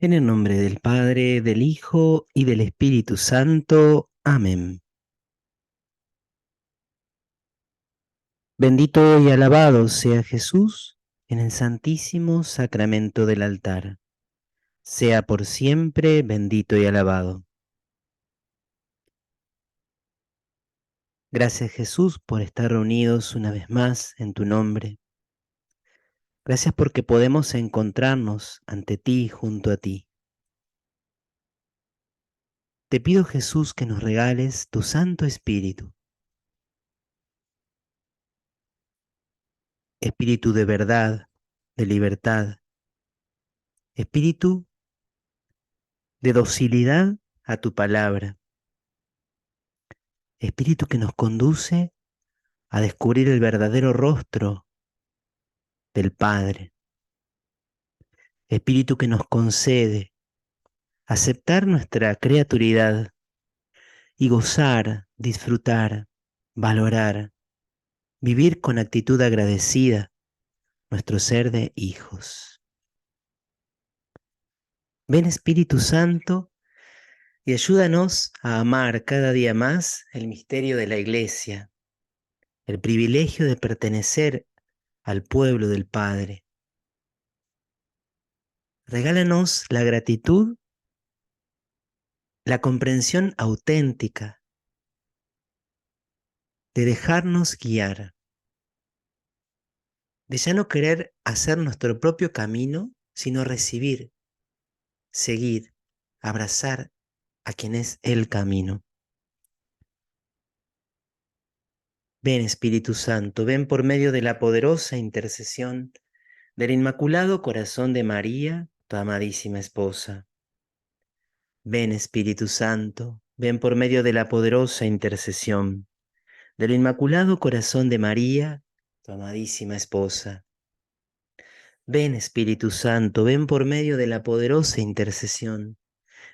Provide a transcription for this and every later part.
En el nombre del Padre, del Hijo y del Espíritu Santo. Amén. Bendito y alabado sea Jesús en el Santísimo Sacramento del altar. Sea por siempre bendito y alabado. Gracias Jesús por estar reunidos una vez más en tu nombre. Gracias porque podemos encontrarnos ante ti, junto a ti. Te pido Jesús que nos regales tu Santo Espíritu, Espíritu de verdad, de libertad, Espíritu de docilidad a tu palabra, Espíritu que nos conduce a descubrir el verdadero rostro del Padre, Espíritu que nos concede aceptar nuestra creaturidad y gozar, disfrutar, valorar, vivir con actitud agradecida nuestro ser de hijos. Ven Espíritu Santo y ayúdanos a amar cada día más el misterio de la Iglesia, el privilegio de pertenecer al pueblo del Padre. Regálanos la gratitud, la comprensión auténtica de dejarnos guiar, de ya no querer hacer nuestro propio camino, sino recibir, seguir, abrazar a quien es el camino. Ven Espíritu Santo, ven por medio de la poderosa intercesión del Inmaculado Corazón de María, tu amadísima esposa. Ven Espíritu Santo, ven por medio de la poderosa intercesión del Inmaculado Corazón de María, tu amadísima esposa. Ven Espíritu Santo, ven por medio de la poderosa intercesión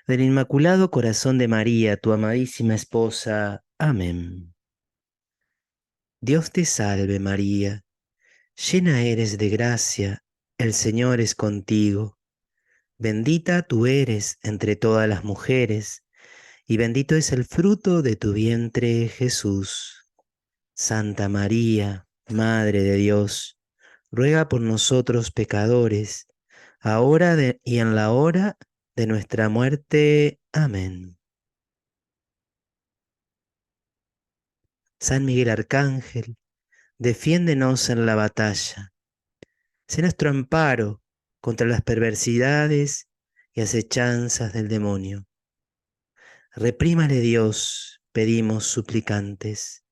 del Inmaculado Corazón de María, tu amadísima esposa. Amén. Dios te salve María, llena eres de gracia, el Señor es contigo. Bendita tú eres entre todas las mujeres, y bendito es el fruto de tu vientre, Jesús. Santa María, Madre de Dios, ruega por nosotros pecadores, ahora y en la hora de nuestra muerte. Amén. San Miguel Arcángel, defiéndenos en la batalla. Sé nuestro amparo contra las perversidades y acechanzas del demonio. Reprímale Dios, pedimos suplicantes.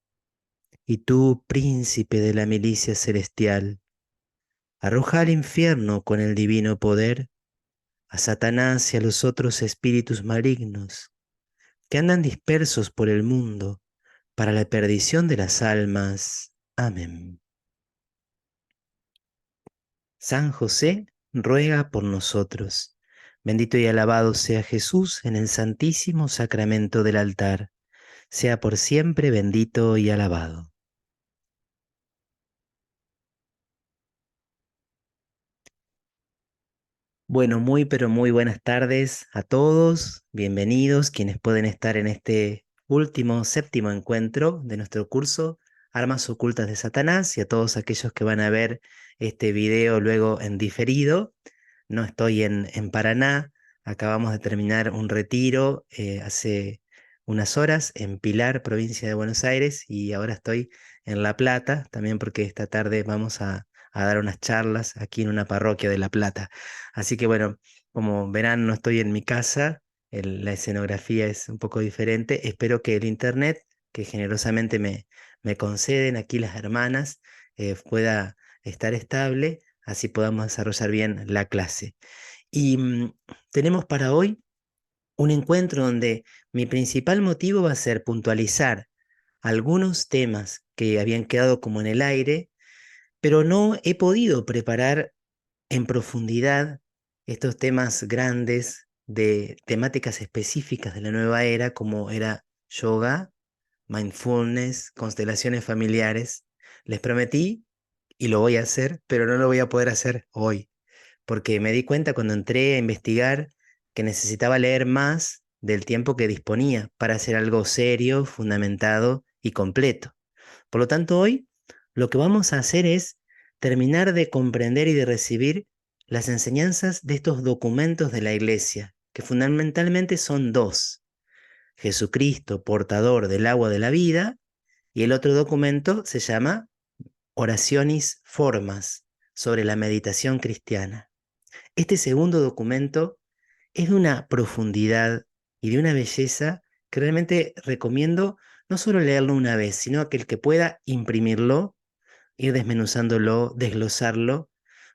Y tú, príncipe de la milicia celestial, arroja al infierno con el divino poder a Satanás y a los otros espíritus malignos que andan dispersos por el mundo para la perdición de las almas. Amén. San José, ruega por nosotros. Bendito y alabado sea Jesús en el santísimo sacramento del altar. Sea por siempre bendito y alabado. Bueno, muy pero muy buenas tardes a todos. Bienvenidos quienes pueden estar en este último, séptimo encuentro de nuestro curso Armas Ocultas de Satanás y a todos aquellos que van a ver este video luego en diferido. No estoy en Paraná, acabamos de terminar un retiro hace unas horas en Pilar, provincia de Buenos Aires, y ahora estoy en La Plata, también porque esta tarde vamos a dar unas charlas aquí en una parroquia de La Plata. Así que bueno, como verán, no estoy en mi casa, la escenografía es un poco diferente. Espero que el internet que generosamente me conceden aquí las hermanas pueda estar estable, así podamos desarrollar bien la clase. Y tenemos para hoy un encuentro donde mi principal motivo va a ser puntualizar algunos temas que habían quedado como en el aire, pero no he podido preparar en profundidad estos temas grandes de temáticas específicas de la nueva era, como era yoga, mindfulness, constelaciones familiares. Les prometí y lo voy a hacer, pero no lo voy a poder hacer hoy, porque me di cuenta cuando entré a investigar que necesitaba leer más del tiempo que disponía para hacer algo serio, fundamentado y completo. Por lo tanto, hoy lo que vamos a hacer es terminar de comprender y de recibir las enseñanzas de estos documentos de la Iglesia, que fundamentalmente son dos: Jesucristo, portador del agua de la vida, y el otro documento se llama Oraciones Formas, sobre la meditación cristiana. Este segundo documento es de una profundidad y de una belleza que realmente recomiendo no solo leerlo una vez, sino que el que pueda imprimirlo, ir desmenuzándolo, desglosarlo,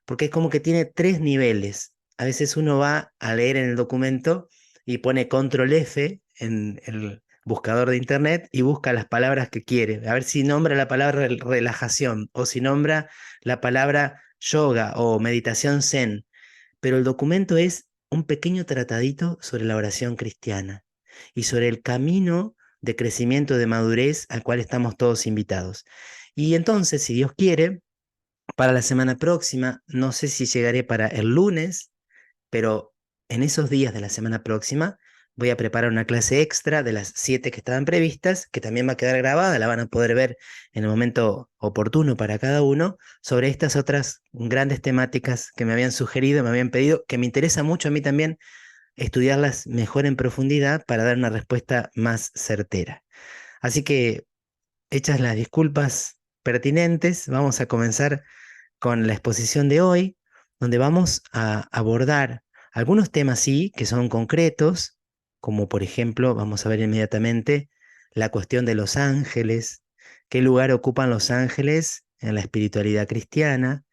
porque es como que tiene tres niveles. A veces uno va a leer en el documento y pone control F en el buscador de internet y busca las palabras que quiere, a ver si nombra la palabra relajación o si nombra la palabra yoga o meditación zen, pero el documento es un pequeño tratadito sobre la oración cristiana y sobre el camino de crecimiento, de madurez al cual estamos todos invitados. Y entonces, si Dios quiere, para la semana próxima, no sé si llegaré para el lunes, pero en esos días de la semana próxima voy a preparar una clase extra de las 7 que estaban previstas, que también va a quedar grabada, la van a poder ver en el momento oportuno para cada uno, sobre estas otras grandes temáticas que me habían sugerido, me habían pedido, que me interesa mucho a mí también estudiarlas mejor en profundidad para dar una respuesta más certera. Así que, hechas las disculpas pertinentes, vamos a comenzar con la exposición de hoy, donde vamos a abordar algunos temas, sí, que son concretos, como por ejemplo, vamos a ver inmediatamente la cuestión de los ángeles, qué lugar ocupan los ángeles en la espiritualidad cristiana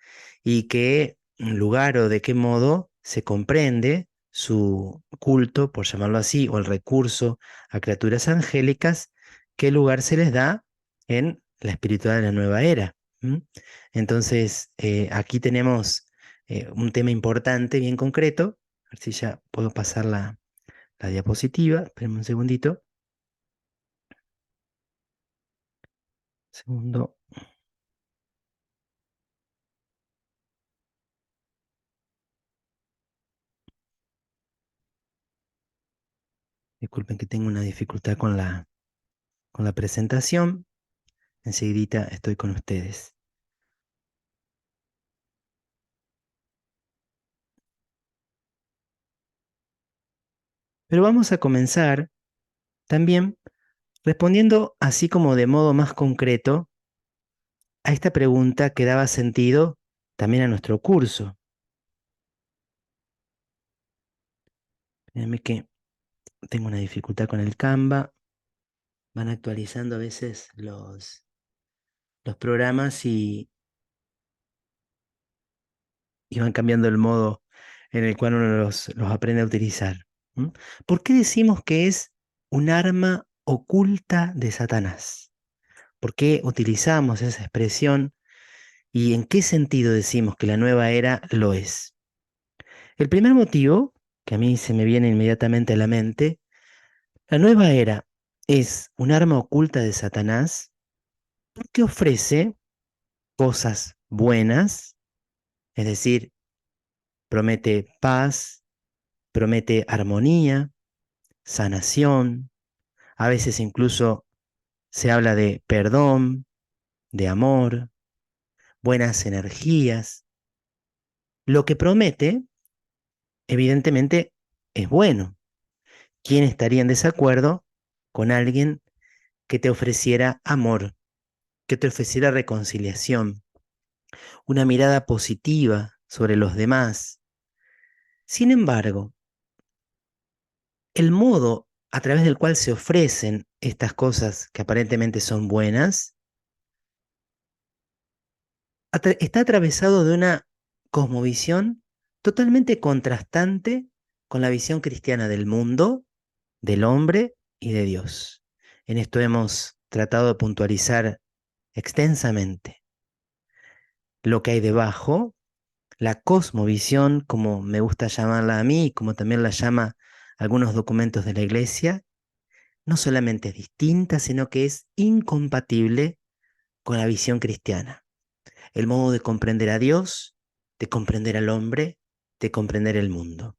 y qué lugar o de qué modo se comprende su culto, por llamarlo así, o el recurso a criaturas angélicas, qué lugar se les da en la espiritualidad de la nueva era. ¿M? Entonces, aquí tenemos un tema importante, bien concreto. A ver si ya puedo pasar la diapositiva. Espérenme un segundito. Segundo. Disculpen que tengo una dificultad con la presentación. Enseguidita estoy con ustedes. Pero vamos a comenzar también respondiendo así como de modo más concreto a esta pregunta que daba sentido también a nuestro curso. Espérenme que tengo una dificultad con el Canva. Van actualizando a veces los programas y van cambiando el modo en el cual uno los aprende a utilizar. ¿M? ¿Por qué decimos que es un arma oculta de Satanás? ¿Por qué utilizamos esa expresión y en qué sentido decimos que la nueva era lo es? El primer motivo, que a mí se me viene inmediatamente a la mente, la nueva era es un arma oculta de Satanás porque ofrece cosas buenas, es decir, promete paz, promete armonía, sanación, a veces incluso se habla de perdón, de amor, buenas energías. Lo que promete, evidentemente, es bueno. ¿Quién estaría en desacuerdo con alguien que te ofreciera amor, que te ofreciera reconciliación, una mirada positiva sobre los demás? Sin embargo, el modo a través del cual se ofrecen estas cosas que aparentemente son buenas está atravesado de una cosmovisión totalmente contrastante con la visión cristiana del mundo, del hombre y de Dios. En esto hemos tratado de puntualizar extensamente lo que hay debajo, la cosmovisión, como me gusta llamarla a mí, como también la llama algunos documentos de la Iglesia, no solamente es distinta, sino que es incompatible con la visión cristiana. El modo de comprender a Dios, de comprender al hombre, de comprender el mundo.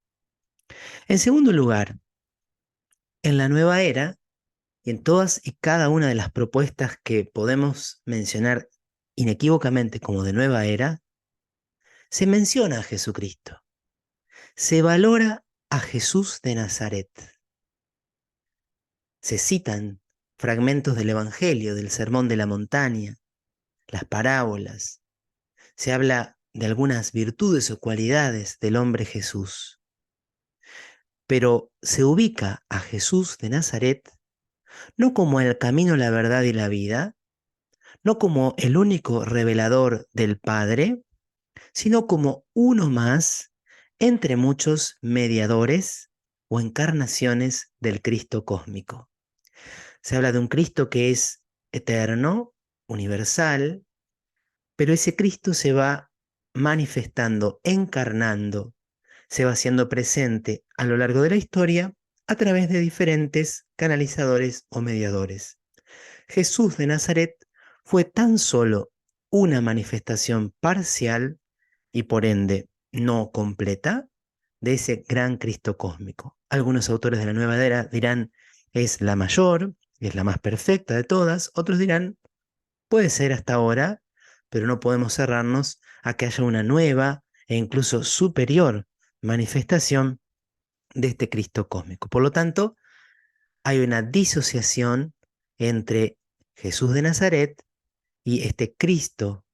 En segundo lugar, en la nueva era y en todas y cada una de las propuestas que podemos mencionar inequívocamente como de nueva era, se menciona a Jesucristo, se valora a Jesús de Nazaret, se citan fragmentos del Evangelio, del Sermón de la Montaña, las parábolas, se habla de algunas virtudes o cualidades del hombre Jesús, pero se ubica a Jesús de Nazaret no como el camino, la verdad y la vida, no como el único revelador del Padre, sino como uno más entre muchos mediadores o encarnaciones del Cristo cósmico. Se habla de un Cristo que es eterno, universal, pero ese Cristo se va manifestando, encarnando, se va haciendo presente a lo largo de la historia a través de diferentes canalizadores o mediadores. Jesús de Nazaret fue tan solo una manifestación parcial y por ende no completa de ese gran Cristo cósmico. Algunos autores de la nueva era dirán es la mayor, es la más perfecta de todas, otros dirán puede ser hasta ahora, pero no podemos cerrarnos a que haya una nueva e incluso superior manifestación de este Cristo cósmico. Por lo tanto, hay una disociación entre Jesús de Nazaret y este Cristo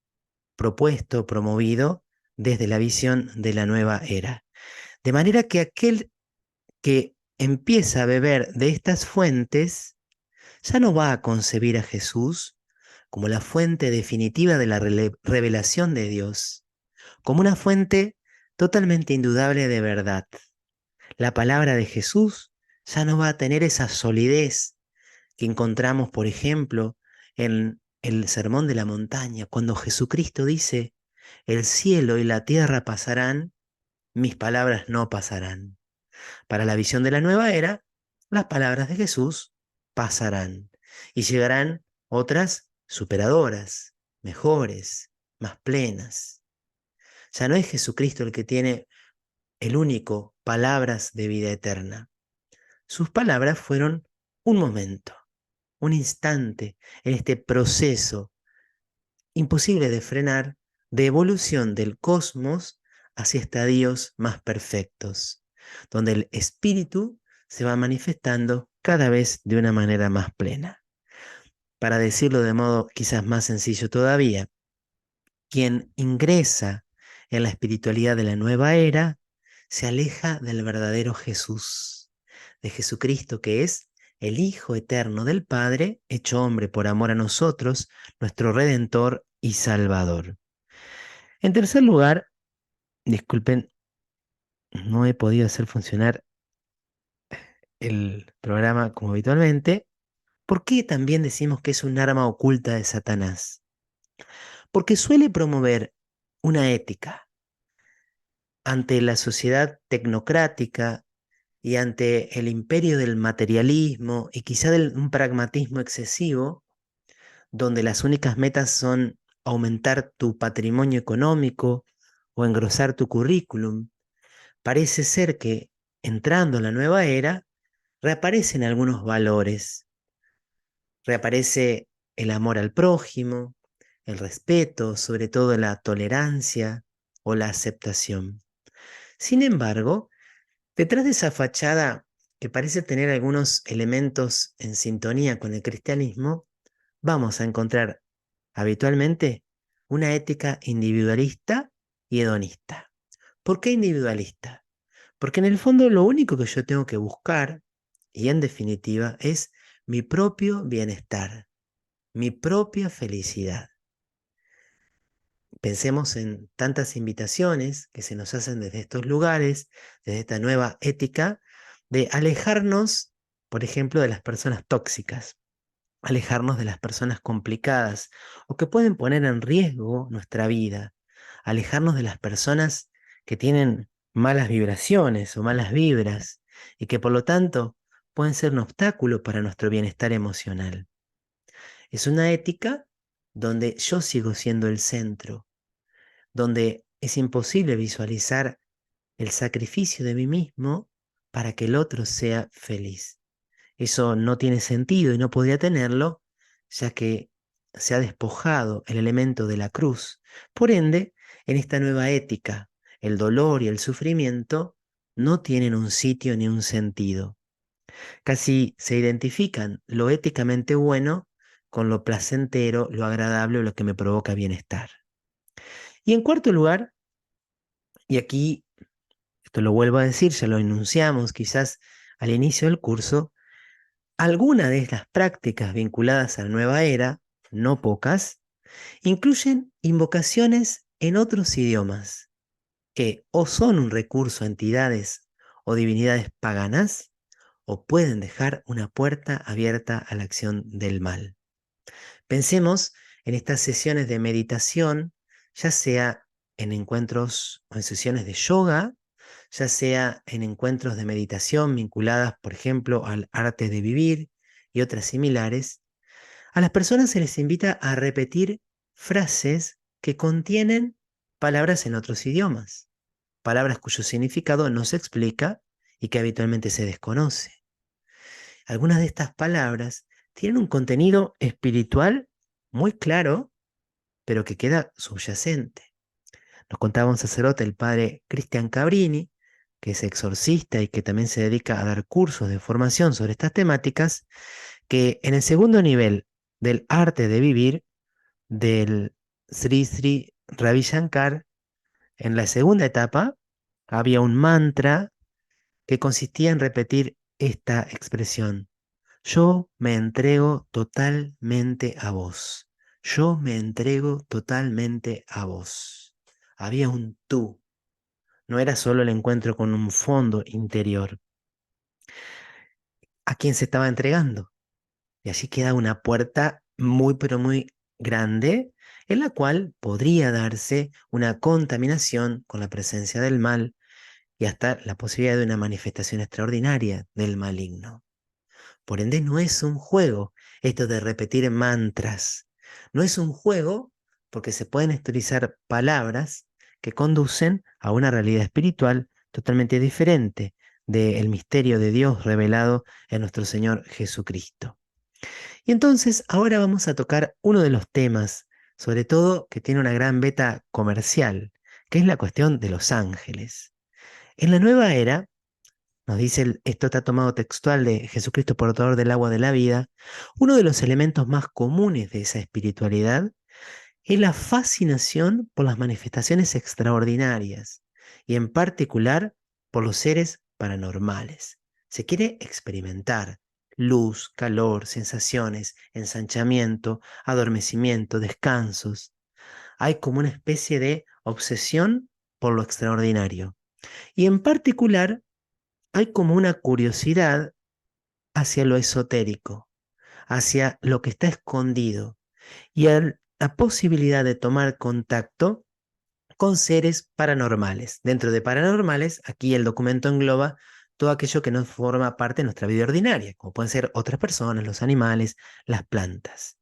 propuesto, promovido desde la visión de la nueva era. De manera que aquel que empieza a beber de estas fuentes ya no va a concebir a Jesús como la fuente definitiva de la revelación de Dios, como una fuente totalmente indudable de verdad. La palabra de Jesús ya no va a tener esa solidez que encontramos, por ejemplo, en el Sermón de la Montaña, cuando Jesucristo dice, el cielo y la tierra pasarán, mis palabras no pasarán. Para la visión de la nueva era, las palabras de Jesús pasarán y llegarán otras superadoras, mejores, más plenas. Ya no es Jesucristo el que tiene el único palabras de vida eterna. Sus palabras fueron un momento, un instante en este proceso imposible de frenar de evolución del cosmos hacia estadios más perfectos, donde el espíritu se va manifestando cada vez de una manera más plena. Para decirlo de modo quizás más sencillo todavía, quien ingresa en la espiritualidad de la nueva era se aleja del verdadero Jesús, de Jesucristo que es el Hijo eterno del Padre, hecho hombre por amor a nosotros, nuestro Redentor y Salvador. En tercer lugar, disculpen, no he podido hacer funcionar el programa como habitualmente. ¿Por qué también decimos que es un arma oculta de Satanás? Porque suele promover una ética ante la sociedad tecnocrática y ante el imperio del materialismo y quizá de un pragmatismo excesivo, donde las únicas metas son aumentar tu patrimonio económico o engrosar tu currículum. Parece ser que, entrando en la nueva era, reaparecen algunos valores. Reaparece el amor al prójimo, el respeto, sobre todo la tolerancia o la aceptación. Sin embargo, detrás de esa fachada que parece tener algunos elementos en sintonía con el cristianismo, vamos a encontrar habitualmente una ética individualista y hedonista. ¿Por qué individualista? Porque en el fondo lo único que yo tengo que buscar, y en definitiva, es mi propio bienestar, mi propia felicidad. Pensemos en tantas invitaciones que se nos hacen desde estos lugares, desde esta nueva ética, de alejarnos, por ejemplo, de las personas tóxicas, alejarnos de las personas complicadas o que pueden poner en riesgo nuestra vida, alejarnos de las personas que tienen malas vibraciones o malas vibras y que por lo tanto pueden ser un obstáculo para nuestro bienestar emocional. Es una ética donde yo sigo siendo el centro, donde es imposible visualizar el sacrificio de mí mismo para que el otro sea feliz. Eso no tiene sentido y no podría tenerlo, ya que se ha despojado el elemento de la cruz. Por ende, en esta nueva ética, el dolor y el sufrimiento no tienen un sitio ni un sentido. Casi se identifican lo éticamente bueno con lo placentero, lo agradable o lo que me provoca bienestar. Y en cuarto lugar, y aquí esto lo vuelvo a decir, ya lo enunciamos quizás al inicio del curso, algunas de estas prácticas vinculadas a la nueva era, no pocas, incluyen invocaciones en otros idiomas, que o son un recurso a entidades o divinidades paganas, o pueden dejar una puerta abierta a la acción del mal. Pensemos en estas sesiones de meditación, ya sea en encuentros o en sesiones de yoga, ya sea en encuentros de meditación vinculadas, por ejemplo, al arte de vivir y otras similares. A las personas se les invita a repetir frases que contienen palabras en otros idiomas, palabras cuyo significado no se explica y que habitualmente se desconoce. Algunas de estas palabras tienen un contenido espiritual muy claro, pero que queda subyacente. Nos contaba un sacerdote, el padre Cristian Cabrini, que es exorcista y que también se dedica a dar cursos de formación sobre estas temáticas, que en el segundo nivel del arte de vivir del Sri Sri Ravi Shankar, en la segunda etapa había un mantra que consistía en repetir esta expresión: yo me entrego totalmente a vos. Yo me entrego totalmente a vos. Había un tú. No era solo el encuentro con un fondo interior. ¿A quién se estaba entregando? Y allí queda una puerta muy, pero muy grande, en la cual podría darse una contaminación con la presencia del mal y hasta la posibilidad de una manifestación extraordinaria del maligno. Por ende, no es un juego esto de repetir mantras. No es un juego porque se pueden utilizar palabras que conducen a una realidad espiritual totalmente diferente del misterio de Dios revelado en nuestro Señor Jesucristo. Y entonces ahora vamos a tocar uno de los temas, sobre todo que tiene una gran beta comercial, que es la cuestión de los ángeles. En la nueva era, nos dice, esto está tomado textual de Jesucristo portador del agua de la vida, uno de los elementos más comunes de esa espiritualidad es la fascinación por las manifestaciones extraordinarias y en particular por los seres paranormales. Se quiere experimentar luz, calor, sensaciones, ensanchamiento, adormecimiento, descansos. Hay como una especie de obsesión por lo extraordinario. Y en particular hay como una curiosidad hacia lo esotérico, hacia lo que está escondido y a la posibilidad de tomar contacto con seres paranormales. Dentro de paranormales, aquí el documento engloba todo aquello que no forma parte de nuestra vida ordinaria, como pueden ser otras personas, los animales, las plantas.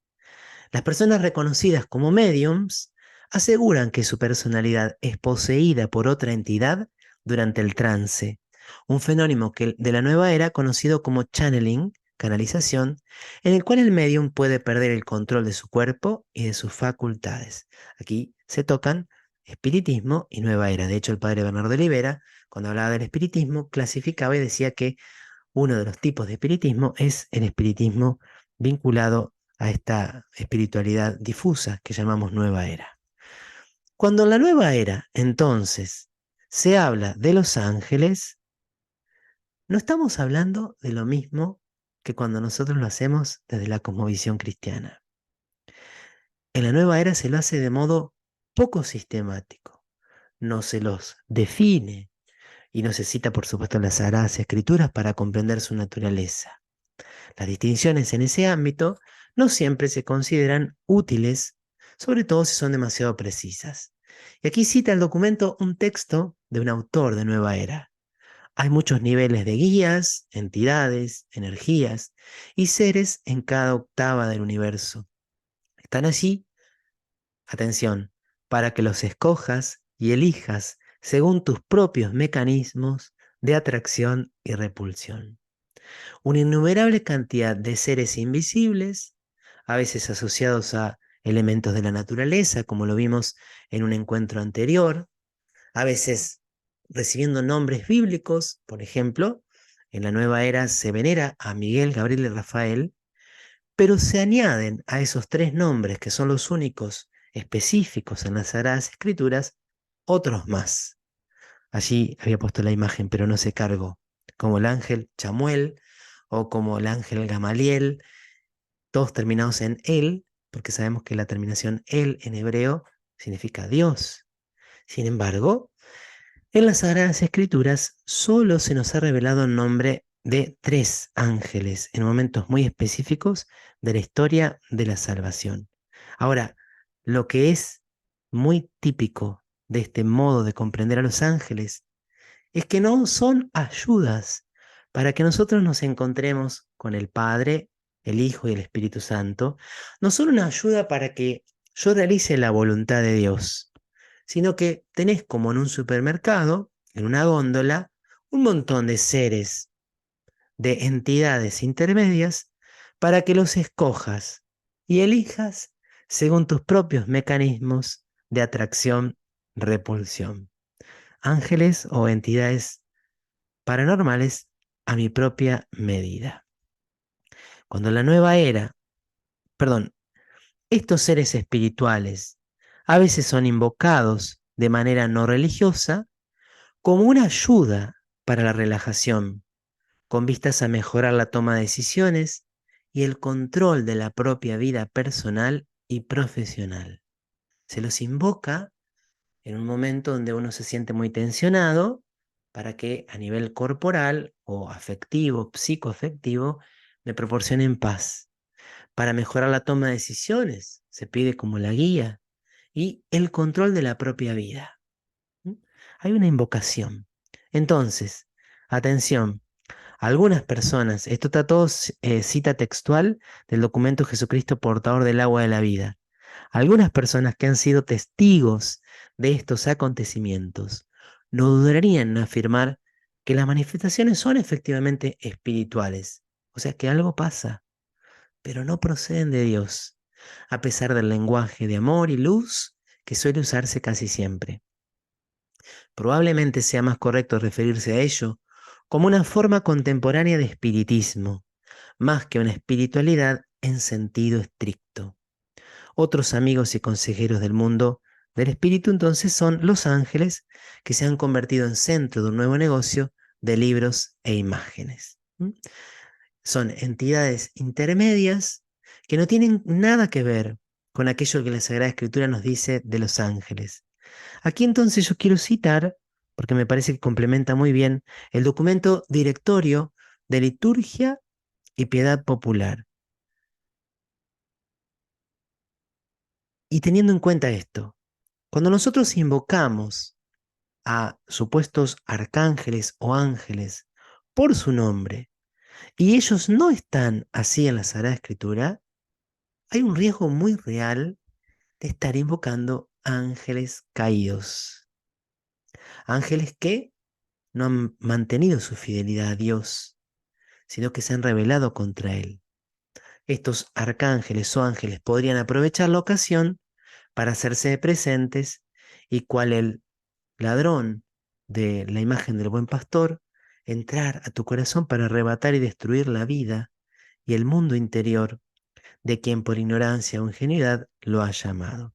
Las personas reconocidas como mediums aseguran que su personalidad es poseída por otra entidad durante el trance, un fenómeno de la nueva era conocido como channeling, canalización, en el cual el medium puede perder el control de su cuerpo y de sus facultades. Aquí se tocan espiritismo y nueva era. De hecho, el padre Bernardo de Olivera, cuando hablaba del espiritismo, clasificaba y decía que uno de los tipos de espiritismo es el espiritismo vinculado a esta espiritualidad difusa que llamamos nueva era. Cuando en la nueva era, entonces, se habla de los ángeles, no estamos hablando de lo mismo que cuando nosotros lo hacemos desde la cosmovisión cristiana. En la nueva era se lo hace de modo poco sistemático, no se los define y no se cita, por supuesto, las Sagradas Escrituras para comprender su naturaleza. Las distinciones en ese ámbito no siempre se consideran útiles, sobre todo si son demasiado precisas. Y aquí cita el documento un texto de un autor de Nueva Era. Hay muchos niveles de guías, entidades, energías y seres en cada octava del universo. Están allí, atención, para que los escojas y elijas según tus propios mecanismos de atracción y repulsión. Una innumerable cantidad de seres invisibles, a veces asociados a elementos de la naturaleza, como lo vimos en un encuentro anterior, a veces recibiendo nombres bíblicos, por ejemplo, en la nueva era se venera a Miguel, Gabriel y Rafael, pero se añaden a esos tres nombres que son los únicos específicos en las Sagradas Escrituras, otros más. Allí había puesto la imagen, pero no se cargó, como el ángel Chamuel o como el ángel Gamaliel, todos terminados en él, porque sabemos que la terminación él en hebreo significa Dios. Sin embargo, en las Sagradas Escrituras solo se nos ha revelado el nombre de tres ángeles en momentos muy específicos de la historia de la salvación. Ahora, lo que es muy típico de este modo de comprender a los ángeles es que no son ayudas para que nosotros nos encontremos con el Padre, el Hijo y el Espíritu Santo. No son una ayuda para que yo realice la voluntad de Dios, sino que tenés como en un supermercado, en una góndola, un montón de seres, de entidades intermedias, para que los escojas y elijas según tus propios mecanismos de atracción, repulsión. Ángeles o entidades paranormales a mi propia medida. Cuando la nueva era, perdón, estos seres espirituales a veces son invocados de manera no religiosa como una ayuda para la relajación, con vistas a mejorar la toma de decisiones y el control de la propia vida personal y profesional. Se los invoca en un momento donde uno se siente muy tensionado para que a nivel corporal o afectivo, psicoafectivo, me proporcionen paz. Para mejorar la toma de decisiones se pide como la guía y el control de la propia vida. ¿Mm? Hay una invocación. Entonces, atención, algunas personas, esto está todo cita textual del documento Jesucristo portador del agua de la vida. Algunas personas que han sido testigos de estos acontecimientos no dudarían en afirmar que las manifestaciones son efectivamente espirituales, o sea que algo pasa, pero no proceden de Dios, a pesar del lenguaje de amor y luz que suele usarse casi siempre. Probablemente sea más correcto referirse a ello como una forma contemporánea de espiritismo, más que una espiritualidad en sentido estricto. Otros amigos y consejeros del mundo del espíritu entonces son los ángeles que se han convertido en centro de un nuevo negocio de libros e imágenes. ¿Mm? Son entidades intermedias que no tienen nada que ver con aquello que la Sagrada Escritura nos dice de los ángeles. Aquí entonces yo quiero citar, porque me parece que complementa muy bien, el documento Directorio de Liturgia y Piedad Popular. Y teniendo en cuenta esto, cuando nosotros invocamos a supuestos arcángeles o ángeles por su nombre y ellos no están así en la Sagrada Escritura, hay un riesgo muy real de estar invocando ángeles caídos, ángeles que no han mantenido su fidelidad a Dios, sino que se han rebelado contra Él. Estos arcángeles o ángeles podrían aprovechar la ocasión para hacerse presentes y cual el ladrón de la imagen del buen pastor, entrar a tu corazón para arrebatar y destruir la vida y el mundo interior de quien por ignorancia o ingenuidad lo ha llamado.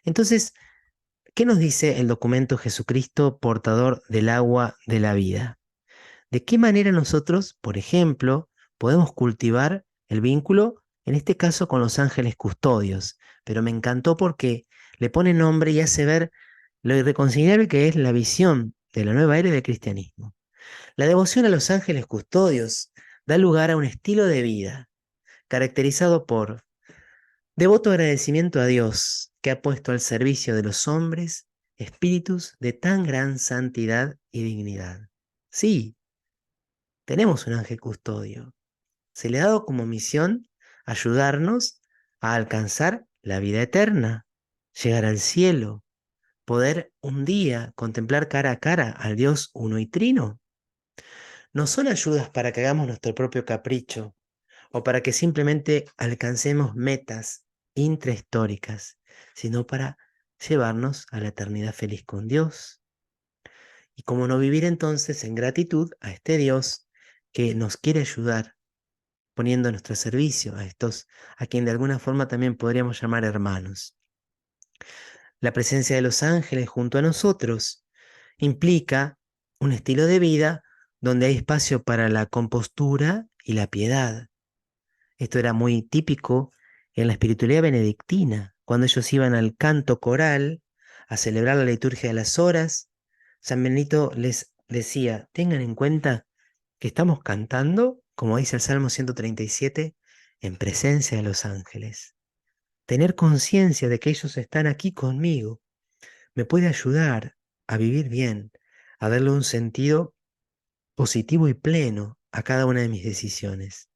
Entonces, ¿qué nos dice el documento Jesucristo portador del agua de la vida? ¿De qué manera nosotros, por ejemplo, podemos cultivar el vínculo, en este caso con los ángeles custodios? Pero me encantó porque le pone nombre y hace ver lo irreconciliable que es la visión de la nueva era del cristianismo. La devoción a los ángeles custodios da lugar a un estilo de vida caracterizado por devoto agradecimiento a Dios que ha puesto al servicio de los hombres espíritus de tan gran santidad y dignidad. Sí, tenemos un ángel custodio. Se le ha dado como misión ayudarnos a alcanzar la vida eterna, llegar al cielo, poder un día contemplar cara a cara al Dios uno y trino. No son ayudas para que hagamos nuestro propio capricho o para que simplemente alcancemos metas intrahistóricas, sino para llevarnos a la eternidad feliz con Dios. Y cómo no vivir entonces en gratitud a este Dios que nos quiere ayudar, poniendo a nuestro servicio a estos, a quien de alguna forma también podríamos llamar hermanos. La presencia de los ángeles junto a nosotros implica un estilo de vida donde hay espacio para la compostura y la piedad. Esto era muy típico en la espiritualidad benedictina, cuando ellos iban al canto coral a celebrar la liturgia de las horas. San Benito les decía, tengan en cuenta que estamos cantando, como dice el Salmo 137, en presencia de los ángeles. Tener conciencia de que ellos están aquí conmigo me puede ayudar a vivir bien, a darle un sentido positivo y pleno a cada una de mis decisiones.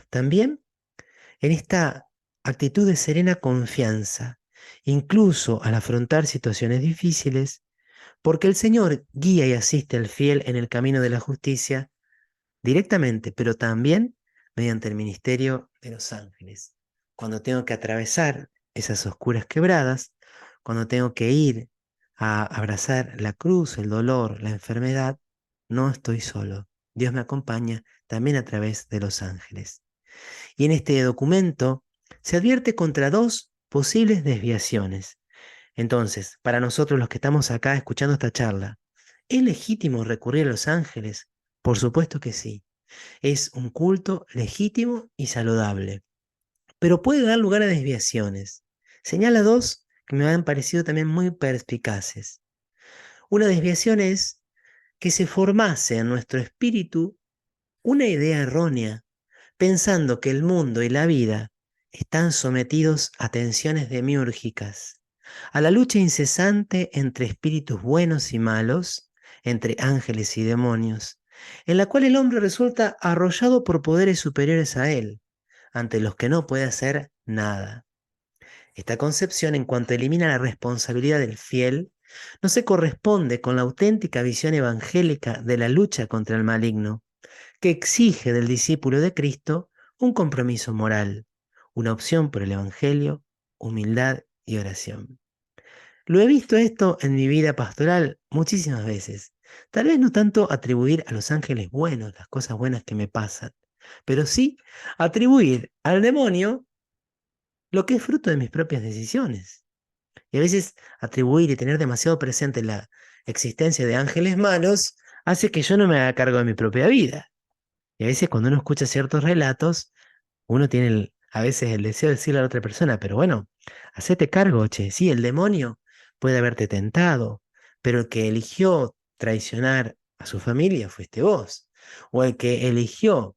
También en esta actitud de serena confianza, incluso al afrontar situaciones difíciles, porque el Señor guía y asiste al fiel en el camino de la justicia directamente, pero también mediante el ministerio de los ángeles. Cuando tengo que atravesar esas oscuras quebradas, cuando tengo que ir a abrazar la cruz, el dolor, la enfermedad, no estoy solo. Dios me acompaña también a través de los ángeles. Y en este documento se advierte contra dos posibles desviaciones. Entonces, para nosotros los que estamos acá escuchando esta charla, ¿es legítimo recurrir a los ángeles? Por supuesto que sí. Es un culto legítimo y saludable, pero puede dar lugar a desviaciones. Señala dos que me han parecido también muy perspicaces. Una desviación es que se formase en nuestro espíritu una idea errónea, pensando que el mundo y la vida están sometidos a tensiones demiúrgicas, a la lucha incesante entre espíritus buenos y malos, entre ángeles y demonios, en la cual el hombre resulta arrollado por poderes superiores a él, ante los que no puede hacer nada. Esta concepción, en cuanto elimina la responsabilidad del fiel, no se corresponde con la auténtica visión evangélica de la lucha contra el maligno, que exige del discípulo de Cristo un compromiso moral, una opción por el Evangelio, humildad y oración. Lo he visto esto en mi vida pastoral muchísimas veces. Tal vez no tanto atribuir a los ángeles buenos las cosas buenas que me pasan, pero sí atribuir al demonio lo que es fruto de mis propias decisiones. Y a veces atribuir y tener demasiado presente la existencia de ángeles malos hace que yo no me haga cargo de mi propia vida. Y a veces cuando uno escucha ciertos relatos, uno tiene a veces el deseo de decirle a la otra persona, pero bueno, hacete cargo, che, sí, el demonio puede haberte tentado, pero el que eligió traicionar a su familia fuiste vos, o el que eligió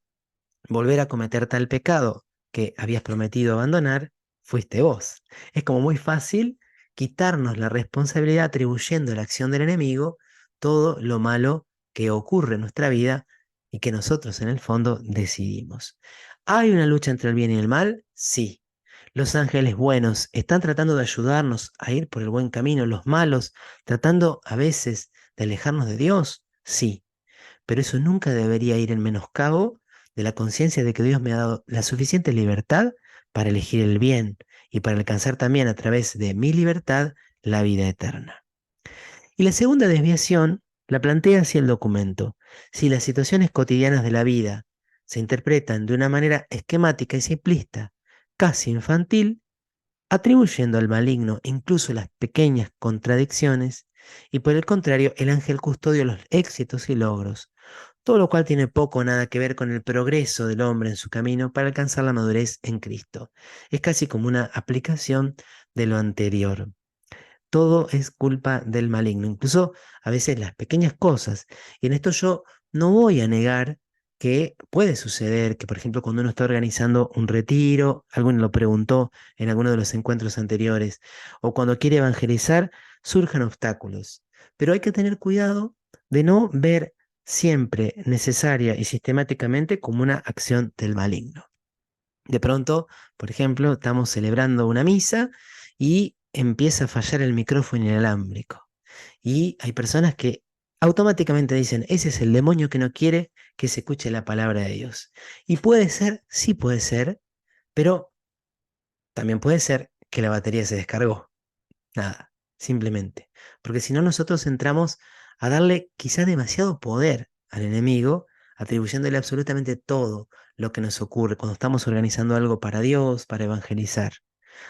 volver a cometer tal pecado que habías prometido abandonar, fuiste vos. Es como muy fácil quitarnos la responsabilidad atribuyendo a la acción del enemigo todo lo malo que ocurre en nuestra vida y que nosotros en el fondo decidimos. ¿Hay una lucha entre el bien y el mal? Sí. Los ángeles buenos están tratando de ayudarnos a ir por el buen camino, los malos tratando a veces de alejarnos de Dios, sí, pero eso nunca debería ir en menoscabo de la conciencia de que Dios me ha dado la suficiente libertad para elegir el bien y para alcanzar también a través de mi libertad la vida eterna. Y la segunda desviación la plantea así el documento. Si las situaciones cotidianas de la vida se interpretan de una manera esquemática y simplista, casi infantil, atribuyendo al maligno incluso las pequeñas contradicciones, y por el contrario, el ángel custodio los éxitos y logros, todo lo cual tiene poco o nada que ver con el progreso del hombre en su camino para alcanzar la madurez en Cristo. Es casi como una aplicación de lo anterior. Todo es culpa del maligno, incluso a veces las pequeñas cosas. Y en esto yo no voy a negar que puede suceder que, por ejemplo, cuando uno está organizando un retiro, alguien lo preguntó en alguno de los encuentros anteriores, o cuando quiere evangelizar, surjan obstáculos. Pero hay que tener cuidado de no ver siempre necesaria y sistemáticamente como una acción del maligno. De pronto, por ejemplo, estamos celebrando una misa y empieza a fallar el micrófono inalámbrico. Y hay personas que automáticamente dicen, ese es el demonio que no quiere que se escuche la palabra de Dios. Y puede ser, sí puede ser, pero también puede ser que la batería se descargó. Nada, simplemente. Porque si no, nosotros entramos a darle quizás demasiado poder al enemigo, atribuyéndole absolutamente todo lo que nos ocurre cuando estamos organizando algo para Dios, para evangelizar.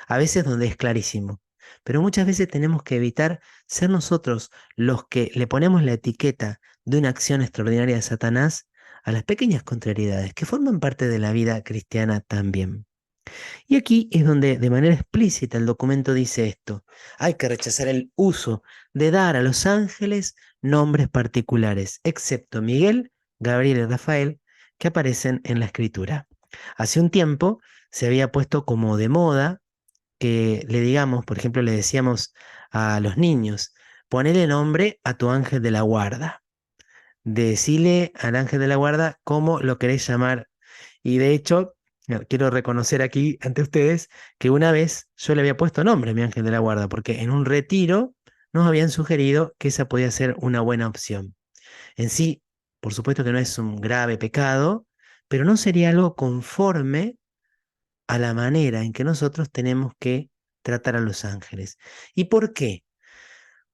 A veces donde es clarísimo, pero muchas veces tenemos que evitar ser nosotros los que le ponemos la etiqueta de una acción extraordinaria de Satanás a las pequeñas contrariedades que forman parte de la vida cristiana también. Y aquí es donde de manera explícita el documento dice esto. Hay que rechazar el uso de dar a los ángeles nombres particulares, excepto Miguel, Gabriel y Rafael, que aparecen en la escritura. Hace un tiempo se había puesto como de moda que le digamos, por ejemplo, le decíamos a los niños, ponele nombre a tu ángel de la guarda. Decile al ángel de la guarda cómo lo querés llamar. Y de hecho, quiero reconocer aquí ante ustedes que una vez yo le había puesto nombre a mi ángel de la guarda, porque en un retiro nos habían sugerido que esa podía ser una buena opción. En sí, por supuesto que no es un grave pecado, pero no sería algo conforme a la manera en que nosotros tenemos que tratar a los ángeles. ¿Y por qué?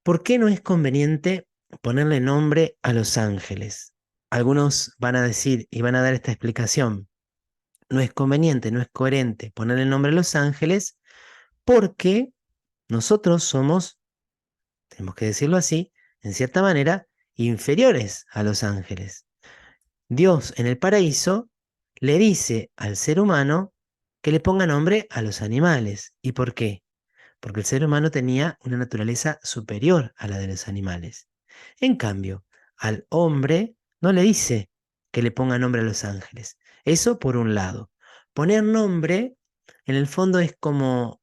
¿Por qué no es conveniente ponerle nombre a los ángeles? Algunos van a decir y van a dar esta explicación. No es conveniente, no es coherente ponerle nombre a los ángeles porque nosotros somos, tenemos que decirlo así, en cierta manera, inferiores a los ángeles. Dios en el paraíso le dice al ser humano que le ponga nombre a los animales. ¿Y por qué? Porque el ser humano tenía una naturaleza superior a la de los animales. En cambio, al hombre no le dice que le ponga nombre a los ángeles. Eso por un lado. Poner nombre, en el fondo, es como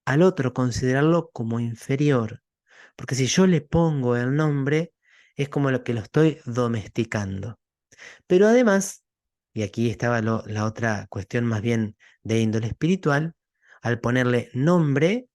al otro considerarlo como inferior. Porque si yo le pongo el nombre, es como lo que lo estoy domesticando. Pero además, y aquí estaba la otra cuestión más bien de índole espiritual, al ponerle nombre,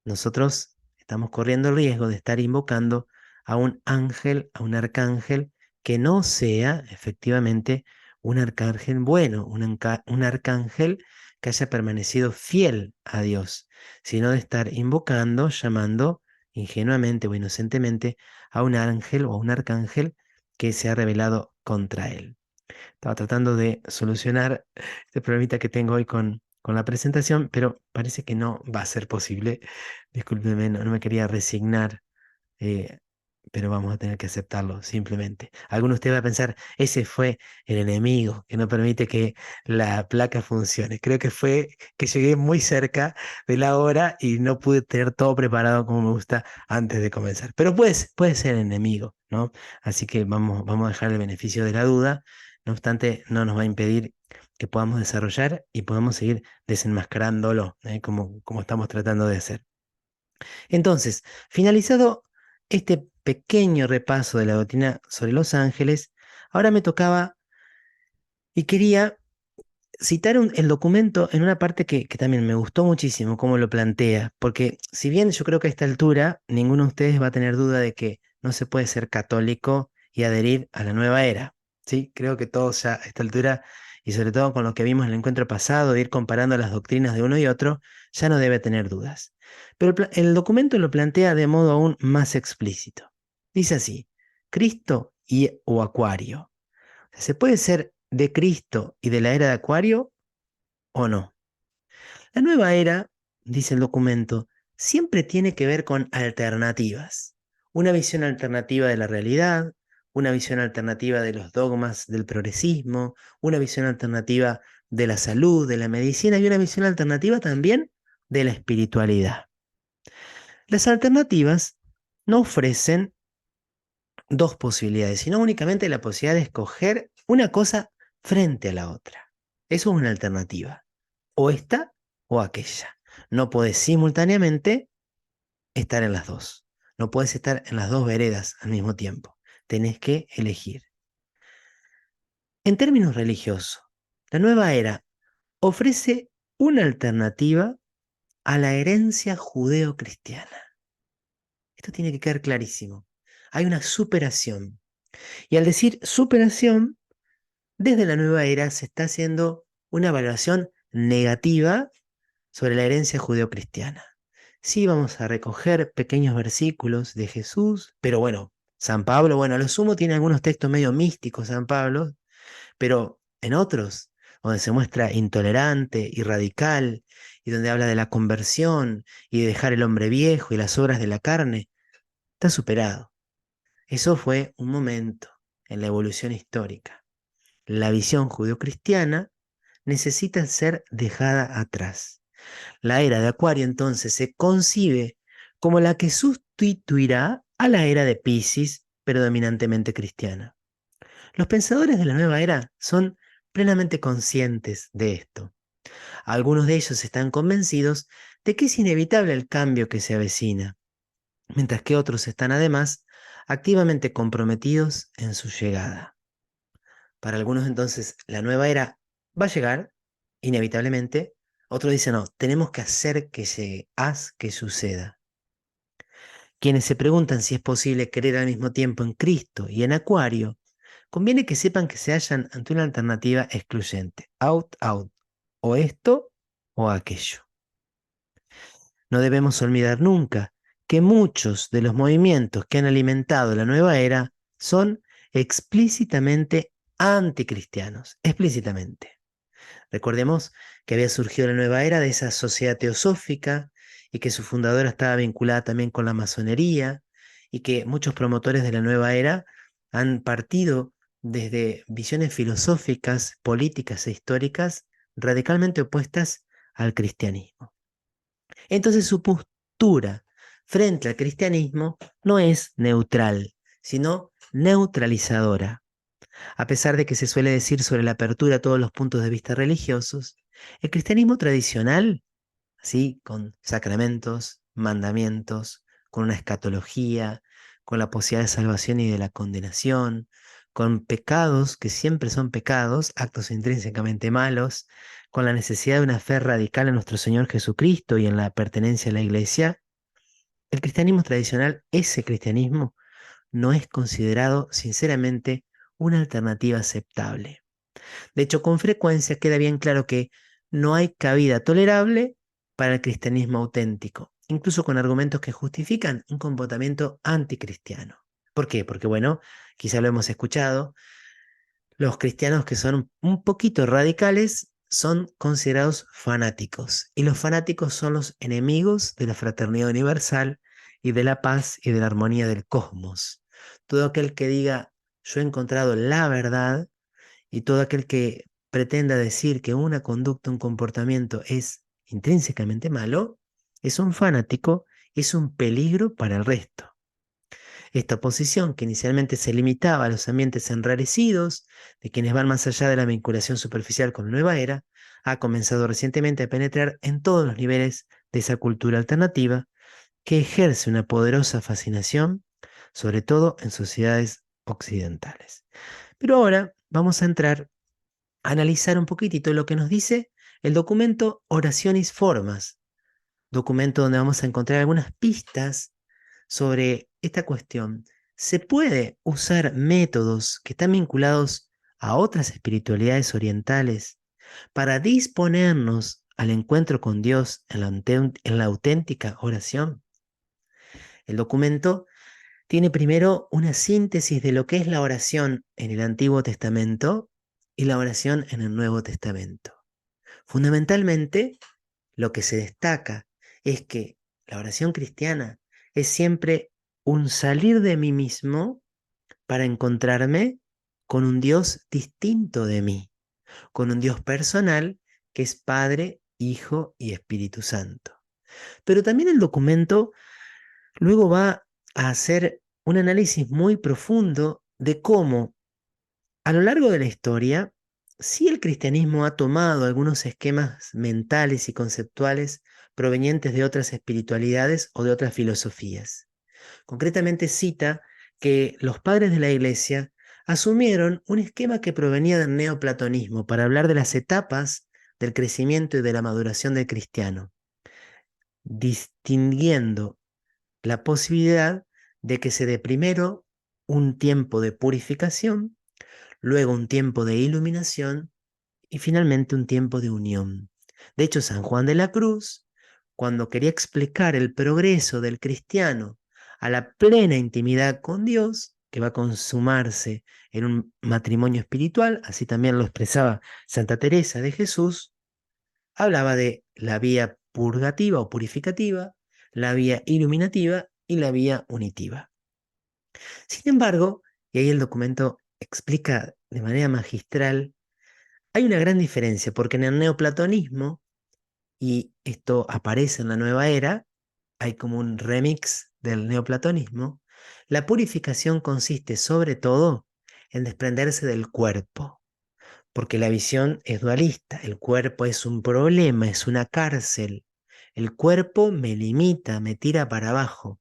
nosotros estamos corriendo el riesgo de estar invocando a un ángel, a un arcángel, que no sea efectivamente un arcángel bueno, un arcángel que haya permanecido fiel a Dios, sino de estar invocando, llamando ingenuamente o inocentemente a un ángel o a un arcángel que se ha rebelado contra él. Estaba tratando de solucionar este problemita que tengo hoy con la presentación, pero parece que no va a ser posible. Discúlpeme, no me quería resignar, eh, pero vamos a tener que aceptarlo simplemente. Alguno de ustedes va a pensar, ese fue el enemigo que no permite que la placa funcione. Creo que fue que llegué muy cerca de la hora y no pude tener todo preparado como me gusta antes de comenzar. Pero puede ser enemigo, ¿no? Así que vamos a dejar el beneficio de la duda. No obstante, no nos va a impedir que podamos desarrollar y podamos seguir desenmascarándolo, como estamos tratando de hacer. Entonces, finalizado este pequeño repaso de la doctrina sobre los ángeles, ahora me tocaba y quería citar el documento en una parte que también me gustó muchísimo cómo lo plantea, porque si bien yo creo que a esta altura ninguno de ustedes va a tener duda de que no se puede ser católico y adherir a la nueva era, ¿sí? Creo que todos ya a esta altura, y sobre todo con lo que vimos en el encuentro pasado, de ir comparando las doctrinas de uno y otro, ya no debe tener dudas. Pero el documento lo plantea de modo aún más explícito. Dice así, Cristo o Acuario. ¿Se puede ser de Cristo y de la era de Acuario o no? La nueva era, dice el documento, siempre tiene que ver con alternativas. Una visión alternativa de la realidad, una visión alternativa de los dogmas del progresismo, una visión alternativa de la salud, de la medicina y una visión alternativa también de la espiritualidad. Las alternativas no ofrecen dos posibilidades, sino únicamente la posibilidad de escoger una cosa frente a la otra. Eso es una alternativa. O esta o aquella. No puedes simultáneamente estar en las dos. No puedes estar en las dos veredas al mismo tiempo. Tenés que elegir. En términos religiosos, la nueva era ofrece una alternativa a la herencia judeo-cristiana. Esto tiene que quedar clarísimo. Hay una superación. Y al decir superación, desde la nueva era se está haciendo una valoración negativa sobre la herencia judeocristiana. Sí, vamos a recoger pequeños versículos de Jesús, pero bueno, San Pablo, bueno, a lo sumo tiene algunos textos medio místicos, San Pablo, pero en otros, donde se muestra intolerante y radical, y donde habla de la conversión y de dejar el hombre viejo y las obras de la carne, está superado. Eso fue un momento en la evolución histórica. La visión judeocristiana necesita ser dejada atrás. La era de Acuario entonces se concibe como la que sustituirá a la era de Piscis, predominantemente cristiana. Los pensadores de la nueva era son plenamente conscientes de esto. Algunos de ellos están convencidos de que es inevitable el cambio que se avecina, mientras que otros están además activamente comprometidos en su llegada. Para algunos entonces la nueva era va a llegar, inevitablemente. Otros dicen, no, tenemos que hacer que llegue, haz que suceda. Quienes se preguntan si es posible creer al mismo tiempo en Cristo y en Acuario, conviene que sepan que se hallan ante una alternativa excluyente, out, o esto o aquello. No debemos olvidar nunca que muchos de los movimientos que han alimentado la nueva era son explícitamente anticristianos, explícitamente. Recordemos que había surgido la nueva era de esa sociedad teosófica y que su fundadora estaba vinculada también con la masonería y que muchos promotores de la nueva era han partido desde visiones filosóficas, políticas e históricas radicalmente opuestas al cristianismo. Entonces su postura frente al cristianismo no es neutral, sino neutralizadora. A pesar de que se suele decir sobre la apertura a todos los puntos de vista religiosos, el cristianismo tradicional, así con sacramentos, mandamientos, con una escatología, con la posibilidad de salvación y de la condenación, con pecados que siempre son pecados, actos intrínsecamente malos, con la necesidad de una fe radical en nuestro Señor Jesucristo y en la pertenencia a la iglesia, el cristianismo tradicional, ese cristianismo, no es considerado sinceramente una alternativa aceptable. De hecho, con frecuencia queda bien claro que no hay cabida tolerable para el cristianismo auténtico, incluso con argumentos que justifican un comportamiento anticristiano. ¿Por qué? Porque, bueno, quizá lo hemos escuchado, los cristianos que son un poquito radicales son considerados fanáticos, y los fanáticos son los enemigos de la fraternidad universal y de la paz y de la armonía del cosmos. Todo aquel que diga yo he encontrado la verdad y todo aquel que pretenda decir que una conducta, un comportamiento es intrínsecamente malo, es un fanático, es un peligro para el resto. Esta oposición, que inicialmente se limitaba a los ambientes enrarecidos, de quienes van más allá de la vinculación superficial con la nueva era, ha comenzado recientemente a penetrar en todos los niveles de esa cultura alternativa que ejerce una poderosa fascinación, sobre todo en sociedades occidentales. Pero ahora vamos a entrar a analizar un poquitito lo que nos dice el documento Oraciones Formas, documento donde vamos a encontrar algunas pistas sobre esta cuestión. ¿Se puede usar métodos que están vinculados a otras espiritualidades orientales para disponernos al encuentro con Dios en la auténtica oración? El documento tiene primero una síntesis de lo que es la oración en el Antiguo Testamento y la oración en el Nuevo Testamento. Fundamentalmente, lo que se destaca es que la oración cristiana es siempre un salir de mí mismo para encontrarme con un Dios distinto de mí, con un Dios personal que es Padre, Hijo y Espíritu Santo. Pero también el documento luego va a hacer un análisis muy profundo de cómo a lo largo de la historia, sí el cristianismo ha tomado algunos esquemas mentales y conceptuales provenientes de otras espiritualidades o de otras filosofías. Concretamente cita que los padres de la Iglesia asumieron un esquema que provenía del neoplatonismo para hablar de las etapas del crecimiento y de la maduración del cristiano, distinguiendo la posibilidad de que se dé primero un tiempo de purificación, luego un tiempo de iluminación y finalmente un tiempo de unión. De hecho, San Juan de la Cruz, cuando quería explicar el progreso del cristiano a la plena intimidad con Dios, que va a consumarse en un matrimonio espiritual, así también lo expresaba Santa Teresa de Jesús, hablaba de la vía purgativa o purificativa, la vía iluminativa y la vía unitiva. Sin embargo, y ahí el documento explica de manera magistral, hay una gran diferencia, porque en el neoplatonismo, y esto aparece en la nueva era, hay como un remix del neoplatonismo, la purificación consiste sobre todo en desprenderse del cuerpo, porque la visión es dualista, el cuerpo es un problema, es una cárcel, el cuerpo me limita, me tira para abajo.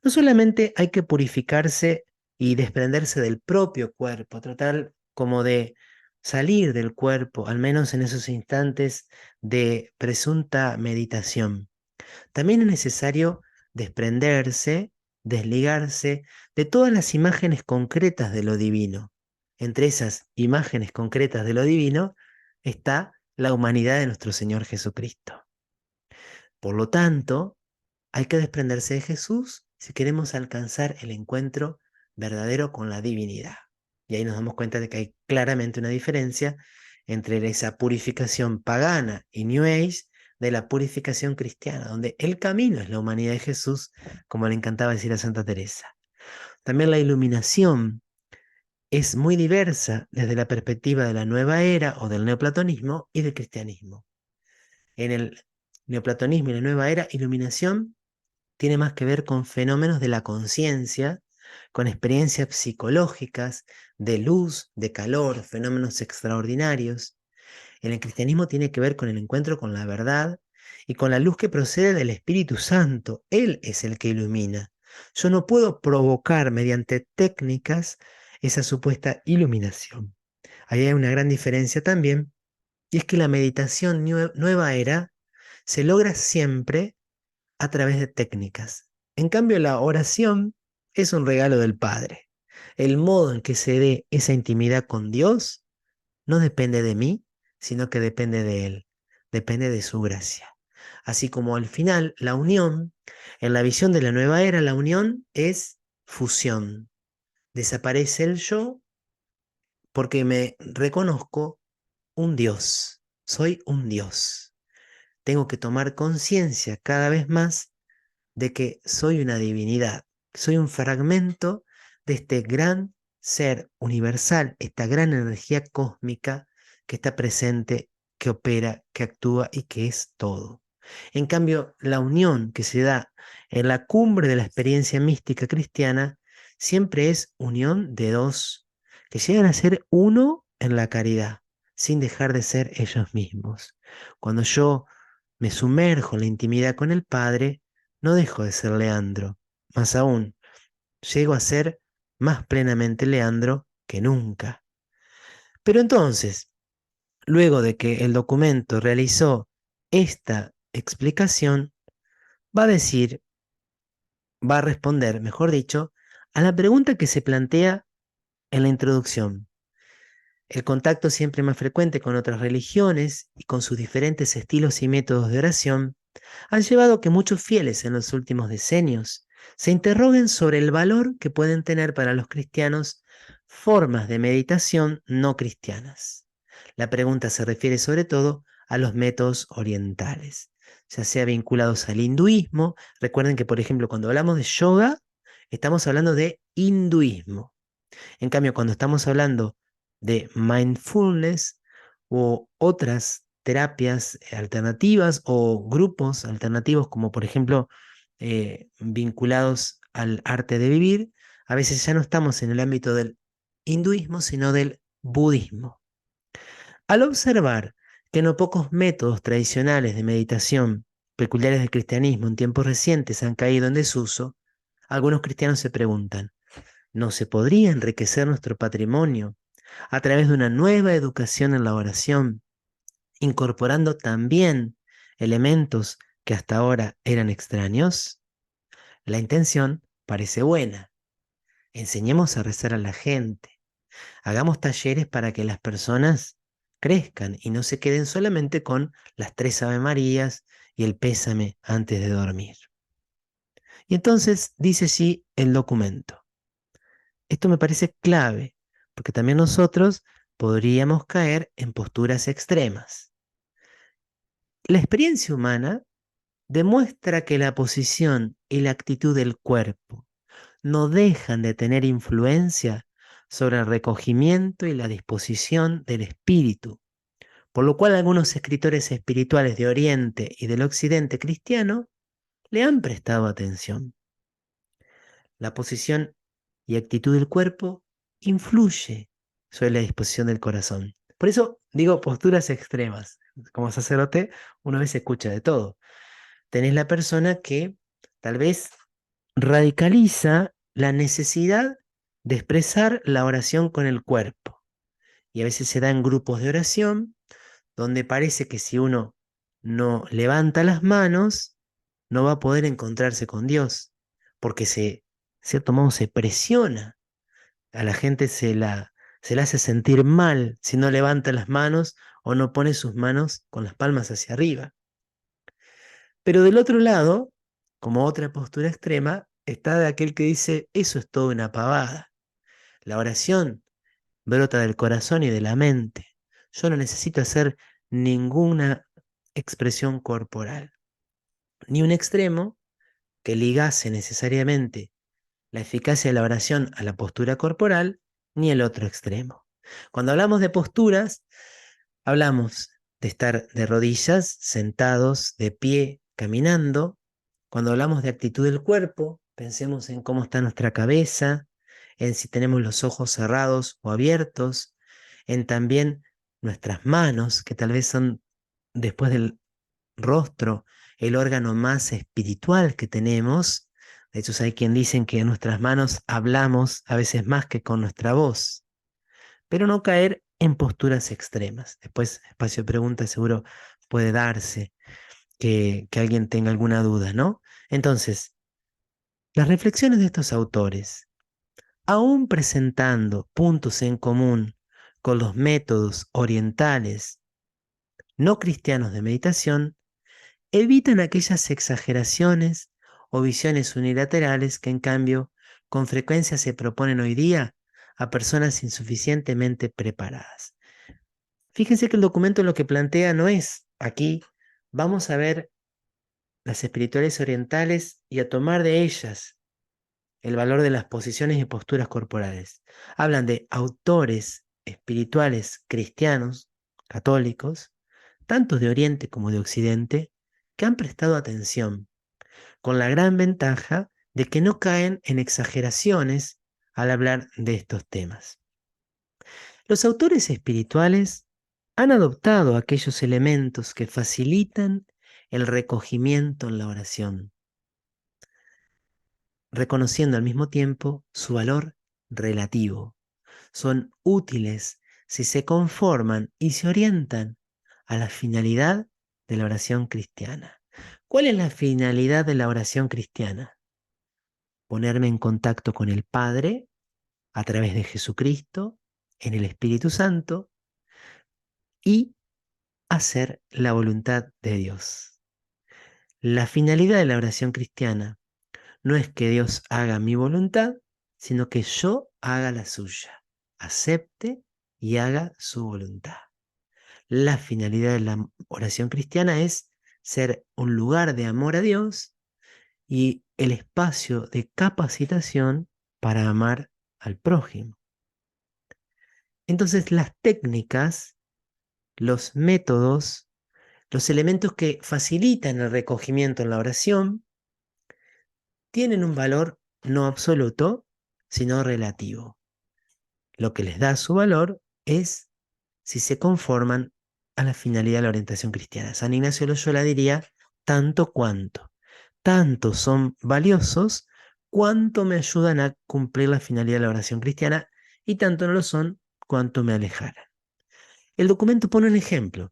No solamente hay que purificarse y desprenderse del propio cuerpo, tratar como de salir del cuerpo, al menos en esos instantes de presunta meditación. También es necesario desprenderse, desligarse de todas las imágenes concretas de lo divino. Entre esas imágenes concretas de lo divino está la humanidad de nuestro Señor Jesucristo. Por lo tanto, hay que desprenderse de Jesús si queremos alcanzar el encuentro verdadero con la divinidad. Y ahí nos damos cuenta de que hay claramente una diferencia entre esa purificación pagana y New Age de la purificación cristiana, donde el camino es la humanidad de Jesús, como le encantaba decir a Santa Teresa. También la iluminación es muy diversa desde la perspectiva de la nueva era o del neoplatonismo y del cristianismo. En el neoplatonismo y la nueva era, iluminación tiene más que ver con fenómenos de la conciencia, con experiencias psicológicas, de luz, de calor, fenómenos extraordinarios. En el cristianismo tiene que ver con el encuentro con la verdad y con la luz que procede del Espíritu Santo. Él es el que ilumina. Yo no puedo provocar mediante técnicas esa supuesta iluminación. Ahí hay una gran diferencia también, y es que la meditación nueva era se logra siempre a través de técnicas. En cambio, la oración es un regalo del Padre. El modo en que se dé esa intimidad con Dios no depende de mí, sino que depende de Él, depende de su gracia. Así como al final, la unión, en la visión de la nueva era, la unión es fusión. Desaparece el yo porque me reconozco un Dios. Soy un Dios. Tengo que tomar conciencia cada vez más de que soy una divinidad, soy un fragmento de este gran ser universal, esta gran energía cósmica que está presente, que opera, que actúa y que es todo. En cambio, la unión que se da en la cumbre de la experiencia mística cristiana siempre es unión de dos, que llegan a ser uno en la caridad, sin dejar de ser ellos mismos. Cuando yo me sumerjo en la intimidad con el Padre, no dejo de ser Leandro, más aún, llego a ser más plenamente Leandro que nunca. Pero entonces, luego de que el documento realizó esta explicación, va a decir, va a responder, mejor dicho, a la pregunta que se plantea en la introducción. El contacto siempre más frecuente con otras religiones y con sus diferentes estilos y métodos de oración han llevado a que muchos fieles en los últimos decenios se interroguen sobre el valor que pueden tener para los cristianos formas de meditación no cristianas. La pregunta se refiere sobre todo a los métodos orientales, ya sea vinculados al hinduismo. Recuerden que, por ejemplo, cuando hablamos de yoga, estamos hablando de hinduismo. En cambio, cuando estamos hablando de mindfulness o otras terapias alternativas o grupos alternativos, como por ejemplo vinculados al arte de vivir, a veces ya no estamos en el ámbito del hinduismo, sino del budismo. Al observar que no pocos métodos tradicionales de meditación peculiares del cristianismo en tiempos recientes han caído en desuso, algunos cristianos se preguntan, ¿no se podría enriquecer nuestro patrimonio a través de una nueva educación en la oración, incorporando también elementos que hasta ahora eran extraños? La intención parece buena. Enseñemos a rezar a la gente. Hagamos talleres para que las personas crezcan y no se queden solamente con las 3 Ave Marías y el pésame antes de dormir. Y entonces dice sí el documento. Esto me parece clave, porque también nosotros podríamos caer en posturas extremas. La experiencia humana demuestra que la posición y la actitud del cuerpo no dejan de tener influencia sobre el recogimiento y la disposición del espíritu, por lo cual algunos escritores espirituales de Oriente y del Occidente cristiano le han prestado atención. La posición y actitud del cuerpo influye sobre la disposición del corazón. Por eso digo posturas extremas. Como sacerdote uno a veces escucha de todo. Tenés la persona que tal vez radicaliza la necesidad de expresar la oración con el cuerpo. Y a veces se da en grupos de oración donde parece que si uno no levanta las manos, no va a poder encontrarse con Dios, porque de cierto modo se presiona. A la gente se la hace sentir mal si no levanta las manos o no pone sus manos con las palmas hacia arriba. Pero del otro lado, como otra postura extrema, está de aquel que dice, eso es toda una pavada. La oración brota del corazón y de la mente. Yo no necesito hacer ninguna expresión corporal. Ni un extremo que ligase necesariamente la eficacia de la oración a la postura corporal, ni el otro extremo. Cuando hablamos de posturas, hablamos de estar de rodillas, sentados, de pie, caminando. Cuando hablamos de actitud del cuerpo, pensemos en cómo está nuestra cabeza, en si tenemos los ojos cerrados o abiertos, en también nuestras manos, que tal vez son, después del rostro, el órgano más espiritual que tenemos. De hecho, hay quien dicen que en nuestras manos hablamos a veces más que con nuestra voz, pero no caer en posturas extremas. Después, espacio de preguntas seguro puede darse que alguien tenga alguna duda, ¿no? Entonces, las reflexiones de estos autores, aún presentando puntos en común con los métodos orientales no cristianos de meditación, evitan aquellas exageraciones o visiones unilaterales que en cambio con frecuencia se proponen hoy día a personas insuficientemente preparadas. Fíjense que el documento lo que plantea no es aquí, vamos a ver las espirituales orientales y a tomar de ellas el valor de las posiciones y posturas corporales. Hablan de autores espirituales cristianos, católicos, tanto de Oriente como de Occidente, que han prestado atención, con la gran ventaja de que no caen en exageraciones al hablar de estos temas. Los autores espirituales han adoptado aquellos elementos que facilitan el recogimiento en la oración, reconociendo al mismo tiempo su valor relativo. Son útiles si se conforman y se orientan a la finalidad de la oración cristiana. ¿Cuál es la finalidad de la oración cristiana? Ponerme en contacto con el Padre a través de Jesucristo, en el Espíritu Santo, y hacer la voluntad de Dios. La finalidad de la oración cristiana no es que Dios haga mi voluntad, sino que yo haga la suya, acepte y haga su voluntad. La finalidad de la oración cristiana es ser un lugar de amor a Dios y el espacio de capacitación para amar al prójimo. Entonces las técnicas, los métodos, los elementos que facilitan el recogimiento en la oración tienen un valor no absoluto, sino relativo. Lo que les da su valor es si se conforman a la finalidad de la orientación cristiana. San Ignacio de Loyola diría, tanto cuanto. Tanto son valiosos cuanto me ayudan a cumplir la finalidad de la oración cristiana y tanto no lo son cuanto me alejaran. El documento pone un ejemplo,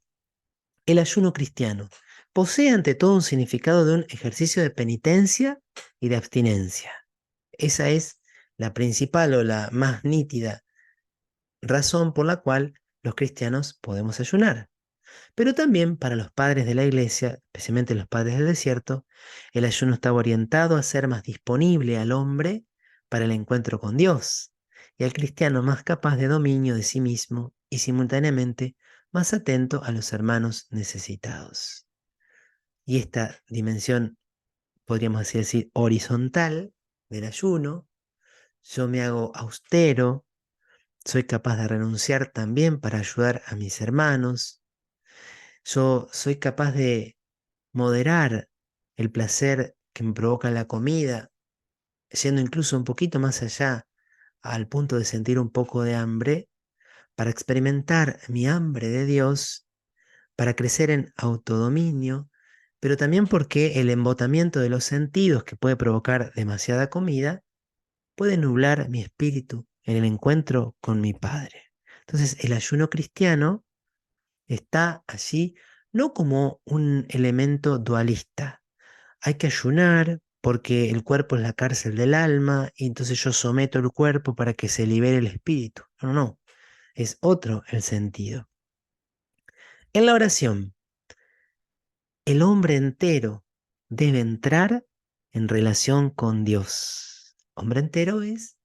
el ayuno cristiano. posee ante todo un significado de un ejercicio de penitencia y de abstinencia. Esa es la principal o la más nítida razón por la cual los cristianos podemos ayunar. Pero también para los padres de la iglesia, especialmente los padres del desierto, el ayuno estaba orientado a ser más disponible al hombre para el encuentro con Dios y al cristiano más capaz de dominio de sí mismo y simultáneamente más atento a los hermanos necesitados. Y esta dimensión, podríamos así decir, horizontal del ayuno, yo me hago austero, soy capaz de renunciar también para ayudar a mis hermanos, yo soy capaz de moderar el placer que me provoca la comida, yendo incluso un poquito más allá, al punto de sentir un poco de hambre, para experimentar mi hambre de Dios, para crecer en autodominio, pero también porque el embotamiento de los sentidos que puede provocar demasiada comida puede nublar mi espíritu en el encuentro con mi Padre. Entonces, el ayuno cristiano está allí no como un elemento dualista. Hay que ayunar porque el cuerpo es la cárcel del alma y entonces yo someto el cuerpo para que se libere el espíritu. No, no, no. Es otro el sentido. En la oración, el hombre entero debe entrar en relación con Dios. Hombre entero es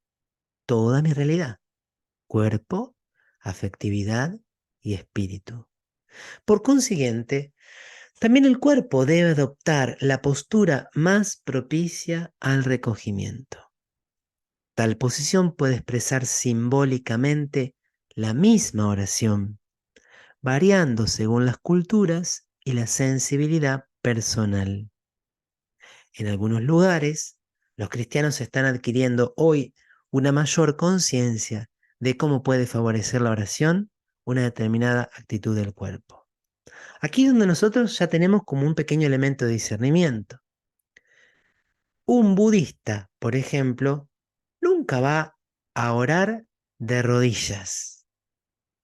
toda mi realidad, cuerpo, afectividad y espíritu. Por consiguiente, también el cuerpo debe adoptar la postura más propicia al recogimiento. Tal posición puede expresar simbólicamente la misma oración, variando según las culturas y la sensibilidad personal. En algunos lugares, los cristianos están adquiriendo hoy una mayor conciencia de cómo puede favorecer la oración una determinada actitud del cuerpo. Aquí es donde nosotros ya tenemos como un pequeño elemento de discernimiento. Un budista, por ejemplo, nunca va a orar de rodillas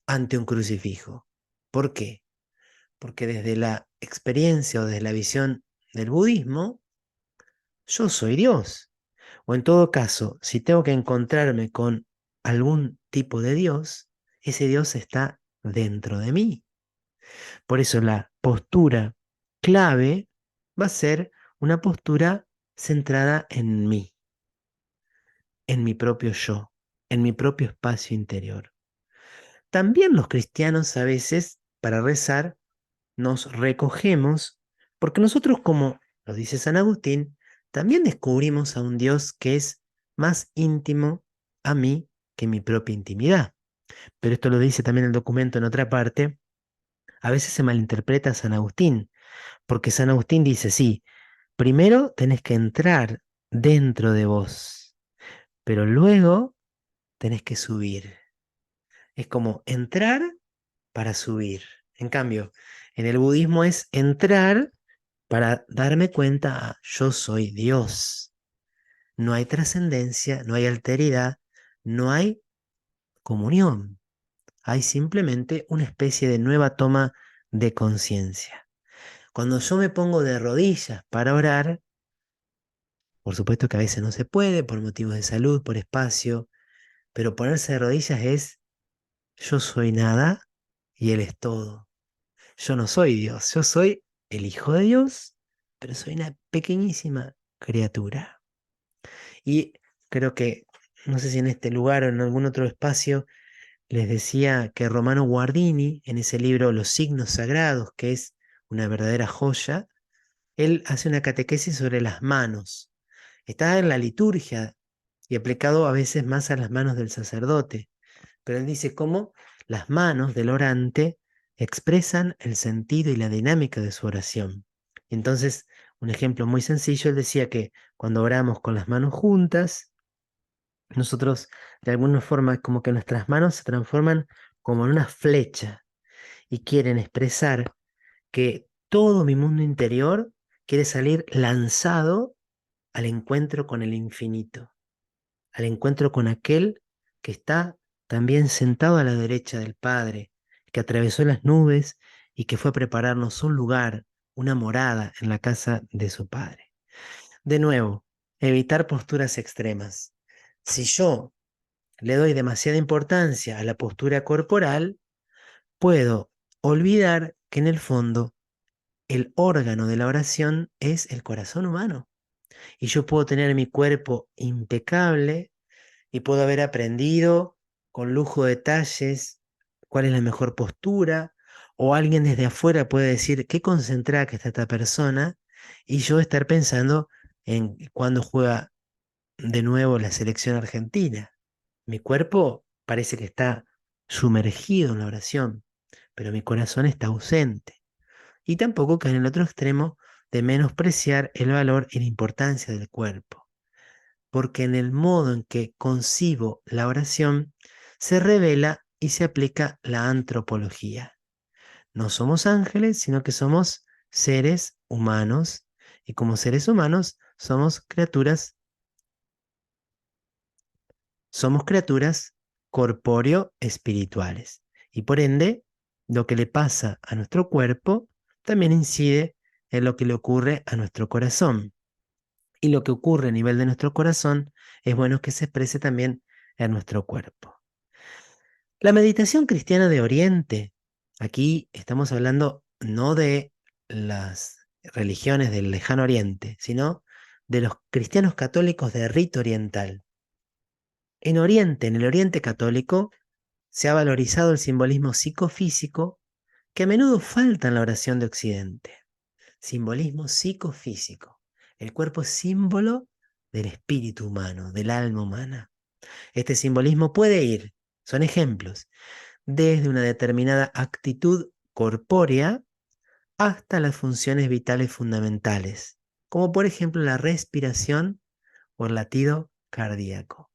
ante un crucifijo. ¿Por qué? Porque desde la experiencia o desde la visión del budismo, yo soy Dios. O en todo caso, si tengo que encontrarme con algún tipo de Dios, ese Dios está dentro de mí. Por eso la postura clave va a ser una postura centrada en mí, en mi propio yo, en mi propio espacio interior. También los cristianos a veces, para rezar, nos recogemos, porque nosotros, como lo dice San Agustín, también descubrimos a un Dios que es más íntimo a mí que mi propia intimidad. Pero esto lo dice también el documento en otra parte. A veces se malinterpreta a San Agustín, porque San Agustín dice, sí, primero tenés que entrar dentro de vos, pero luego tenés que subir. Es como entrar para subir. En cambio, en el budismo es entrar para darme cuenta, yo soy Dios. No hay trascendencia, no hay alteridad, no hay comunión. Hay simplemente una especie de nueva toma de conciencia. Cuando yo me pongo de rodillas para orar, por supuesto que a veces no se puede por motivos de salud, por espacio, pero ponerse de rodillas es yo soy nada y Él es todo. Yo no soy Dios, yo soy el Hijo de Dios, pero soy una pequeñísima criatura. Y creo que, no sé si en este lugar o en algún otro espacio, les decía que Romano Guardini, en ese libro Los signos sagrados, que es una verdadera joya, él hace una catequesis sobre las manos. Está en la liturgia y aplicado a veces más a las manos del sacerdote, pero él dice cómo las manos del orante expresan el sentido y la dinámica de su oración. Entonces, un ejemplo muy sencillo, él decía que cuando oramos con las manos juntas, nosotros de alguna forma como que nuestras manos se transforman como en una flecha y quieren expresar que todo mi mundo interior quiere salir lanzado al encuentro con el infinito, al encuentro con aquel que está también sentado a la derecha del Padre, que atravesó las nubes y que fue a prepararnos un lugar, una morada en la casa de su Padre. De nuevo, evitar posturas extremas. Si yo le doy demasiada importancia a la postura corporal, puedo olvidar que en el fondo el órgano de la oración es el corazón humano. Y yo puedo tener mi cuerpo impecable y puedo haber aprendido con lujo de detalles cuál es la mejor postura, o alguien desde afuera puede decir qué concentrada que está esta persona, y yo estar pensando en cuándo juega de nuevo la selección argentina. Mi cuerpo parece que está sumergido en la oración, pero mi corazón está ausente. Y tampoco cae en el otro extremo de menospreciar el valor y la importancia del cuerpo, porque en el modo en que concibo la oración se revela y se aplica la antropología. No somos ángeles, sino que somos seres humanos, y como seres humanos somos criaturas corpóreo-espirituales. Y por ende, lo que le pasa a nuestro cuerpo también incide en lo que le ocurre a nuestro corazón. Y lo que ocurre a nivel de nuestro corazón es bueno que se exprese también en nuestro cuerpo. La meditación cristiana de Oriente, aquí estamos hablando no de las religiones del lejano Oriente, sino de los cristianos católicos de rito oriental. En Oriente, en el Oriente católico, se ha valorizado el simbolismo psicofísico que a menudo falta en la oración de Occidente. Simbolismo psicofísico. El cuerpo es símbolo del espíritu humano, del alma humana. Este simbolismo puede ir, son ejemplos, desde una determinada actitud corpórea hasta las funciones vitales fundamentales, como por ejemplo la respiración o el latido cardíaco.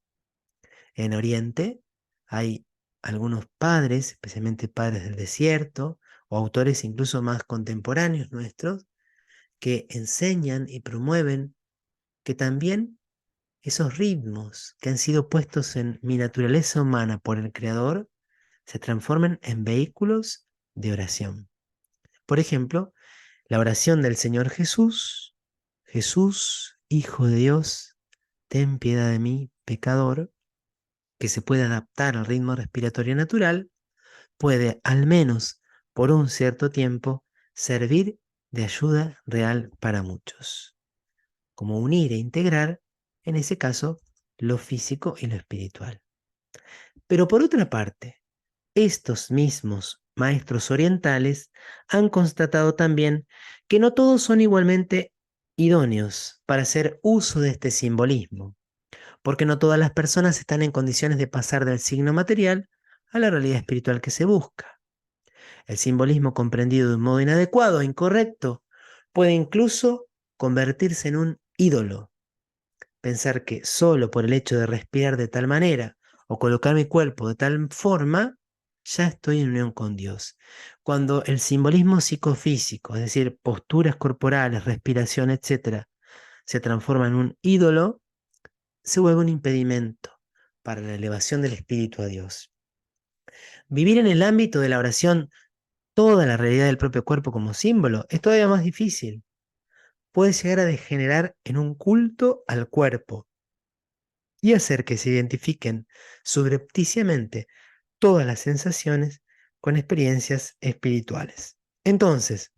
En Oriente hay algunos padres, especialmente padres del desierto, o autores incluso más contemporáneos nuestros, que enseñan y promueven que también esos ritmos que han sido puestos en mi naturaleza humana por el Creador se transformen en vehículos de oración. Por ejemplo, la oración del Señor Jesús: Jesús, Hijo de Dios, ten piedad de mí, pecador, que se puede adaptar al ritmo respiratorio natural, puede, al menos por un cierto tiempo, servir de ayuda real para muchos, como unir e integrar, en ese caso, lo físico y lo espiritual. Pero por otra parte, estos mismos maestros orientales han constatado también que no todos son igualmente idóneos para hacer uso de este simbolismo, porque no todas las personas están en condiciones de pasar del signo material a la realidad espiritual que se busca. El simbolismo comprendido de un modo inadecuado e incorrecto puede incluso convertirse en un ídolo. Pensar que solo por el hecho de respirar de tal manera o colocar mi cuerpo de tal forma, ya estoy en unión con Dios. Cuando el simbolismo psicofísico, es decir, posturas corporales, respiración, etcétera, se transforma en un ídolo, se vuelve un impedimento para la elevación del espíritu a Dios. Vivir en el ámbito de la oración toda la realidad del propio cuerpo como símbolo es todavía más difícil. Puede llegar a degenerar en un culto al cuerpo y hacer que se identifiquen subrepticiamente todas las sensaciones con experiencias espirituales. Entonces,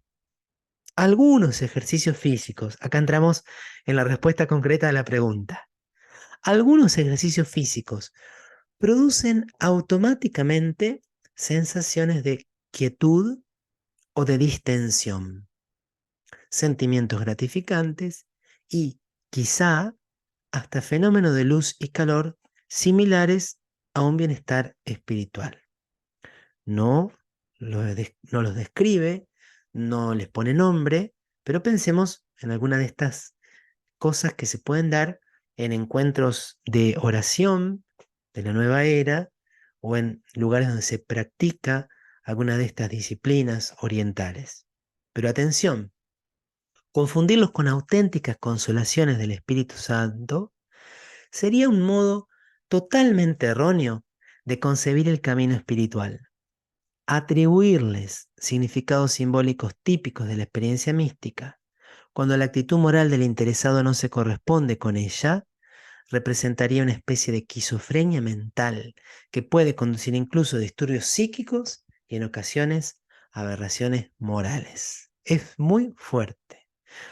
algunos ejercicios físicos, acá entramos en la respuesta concreta a la pregunta, algunos ejercicios físicos producen automáticamente sensaciones de quietud o de distensión, sentimientos gratificantes y, quizá, hasta fenómenos de luz y calor similares a un bienestar espiritual. No, no los describe, no les pone nombre, pero pensemos en alguna de estas cosas que se pueden dar en encuentros de oración de la nueva era o en lugares donde se practica alguna de estas disciplinas orientales. Pero atención, confundirlos con auténticas consolaciones del Espíritu Santo sería un modo totalmente erróneo de concebir el camino espiritual. Atribuirles significados simbólicos típicos de la experiencia mística, cuando la actitud moral del interesado no se corresponde con ella, representaría una especie de esquizofrenia mental que puede conducir incluso a disturbios psíquicos y en ocasiones aberraciones morales. Es muy fuerte,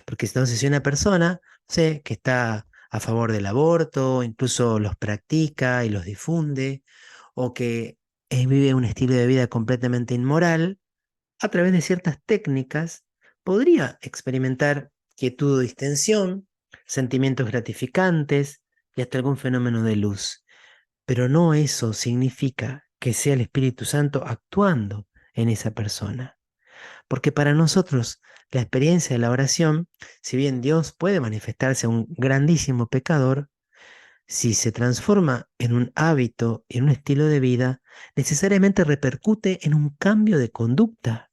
porque entonces si una persona, sé que está a favor del aborto, incluso los practica y los difunde, o que vive un estilo de vida completamente inmoral, a través de ciertas técnicas podría experimentar quietud o distensión, sentimientos gratificantes y hasta algún fenómeno de luz. Pero no eso significa que sea el Espíritu Santo actuando en esa persona. Porque para nosotros la experiencia de la oración, si bien Dios puede manifestarse a un grandísimo pecador, si se transforma en un hábito, en un estilo de vida, necesariamente repercute en un cambio de conducta,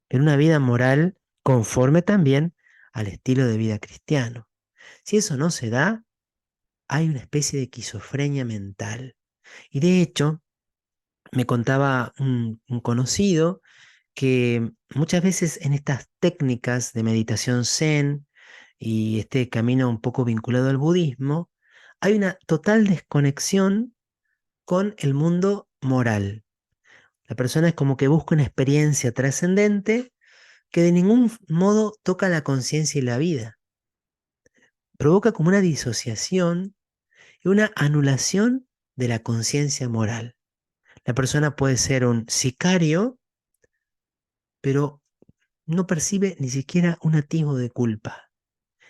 en una vida moral conforme también al estilo de vida cristiano. Si eso no se da, hay una especie de esquizofrenia mental. Y de hecho, me contaba un conocido que muchas veces en estas técnicas de meditación zen y este camino un poco vinculado al budismo, hay una total desconexión con el mundo moral. La persona es como que busca una experiencia trascendente que de ningún modo toca la conciencia y la vida. Provoca como una disociación y una anulación de la conciencia moral. La persona puede ser un sicario, pero no percibe ni siquiera un atisbo de culpa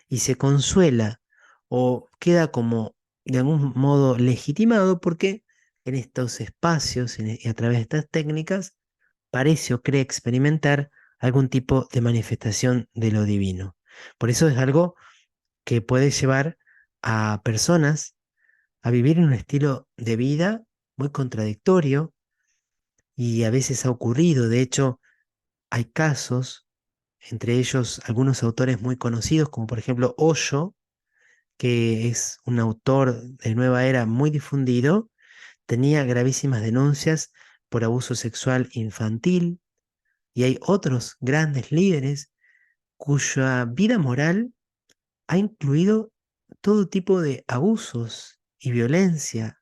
y se consuela o queda como de algún modo legitimado porque en estos espacios y a través de estas técnicas parece o cree experimentar algún tipo de manifestación de lo divino. Por eso es algo que puede llevar a personas a vivir en un estilo de vida muy contradictorio y a veces ha ocurrido, de hecho, hay casos, entre ellos algunos autores muy conocidos, como por ejemplo Osho, que es un autor de nueva era muy difundido, tenía gravísimas denuncias por abuso sexual infantil, y hay otros grandes líderes cuya vida moral ha incluido todo tipo de abusos y violencia,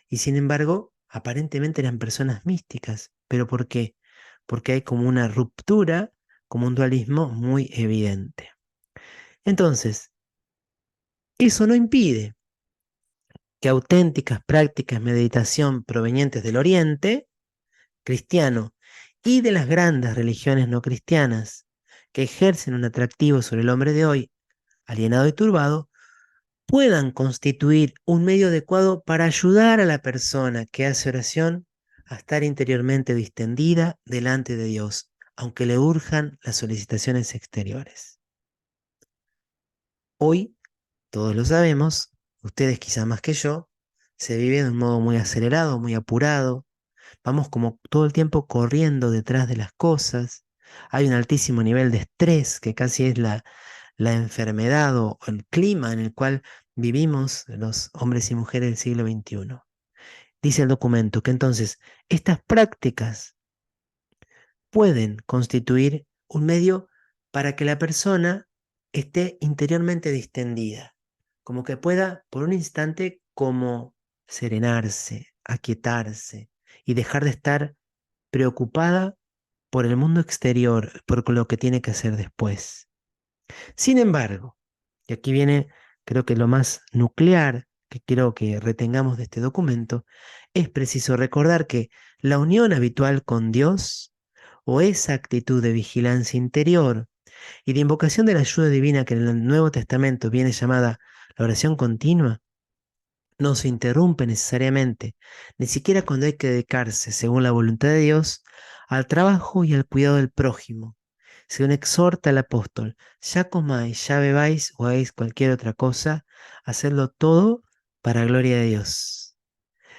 y sin embargo, aparentemente eran personas místicas. ¿Pero por qué? Porque hay como una ruptura, como un dualismo muy evidente. Entonces, eso no impide que auténticas prácticas de meditación provenientes del Oriente, cristiano, y de las grandes religiones no cristianas, que ejercen un atractivo sobre el hombre de hoy, alienado y turbado, puedan constituir un medio adecuado para ayudar a la persona que hace oración a estar interiormente distendida delante de Dios, aunque le urjan las solicitaciones exteriores. Hoy, todos lo sabemos, ustedes quizá más que yo, se vive de un modo muy acelerado, muy apurado, vamos como todo el tiempo corriendo detrás de las cosas, hay un altísimo nivel de estrés que casi es la enfermedad o el clima en el cual vivimos los hombres y mujeres del siglo XXI. Dice el documento que entonces estas prácticas pueden constituir un medio para que la persona esté interiormente distendida, como que pueda por un instante como serenarse, aquietarse y dejar de estar preocupada por el mundo exterior, por lo que tiene que hacer después. Sin embargo, y aquí viene, creo que lo más nuclear que quiero que retengamos de este documento, es preciso recordar que la unión habitual con Dios, o esa actitud de vigilancia interior y de invocación de la ayuda divina que en el Nuevo Testamento viene llamada la oración continua, no se interrumpe necesariamente, ni siquiera cuando hay que dedicarse, según la voluntad de Dios, al trabajo y al cuidado del prójimo, según exhorta el apóstol: ya comáis, ya bebáis o hagáis cualquier otra cosa, hacedlo todo para gloria de Dios.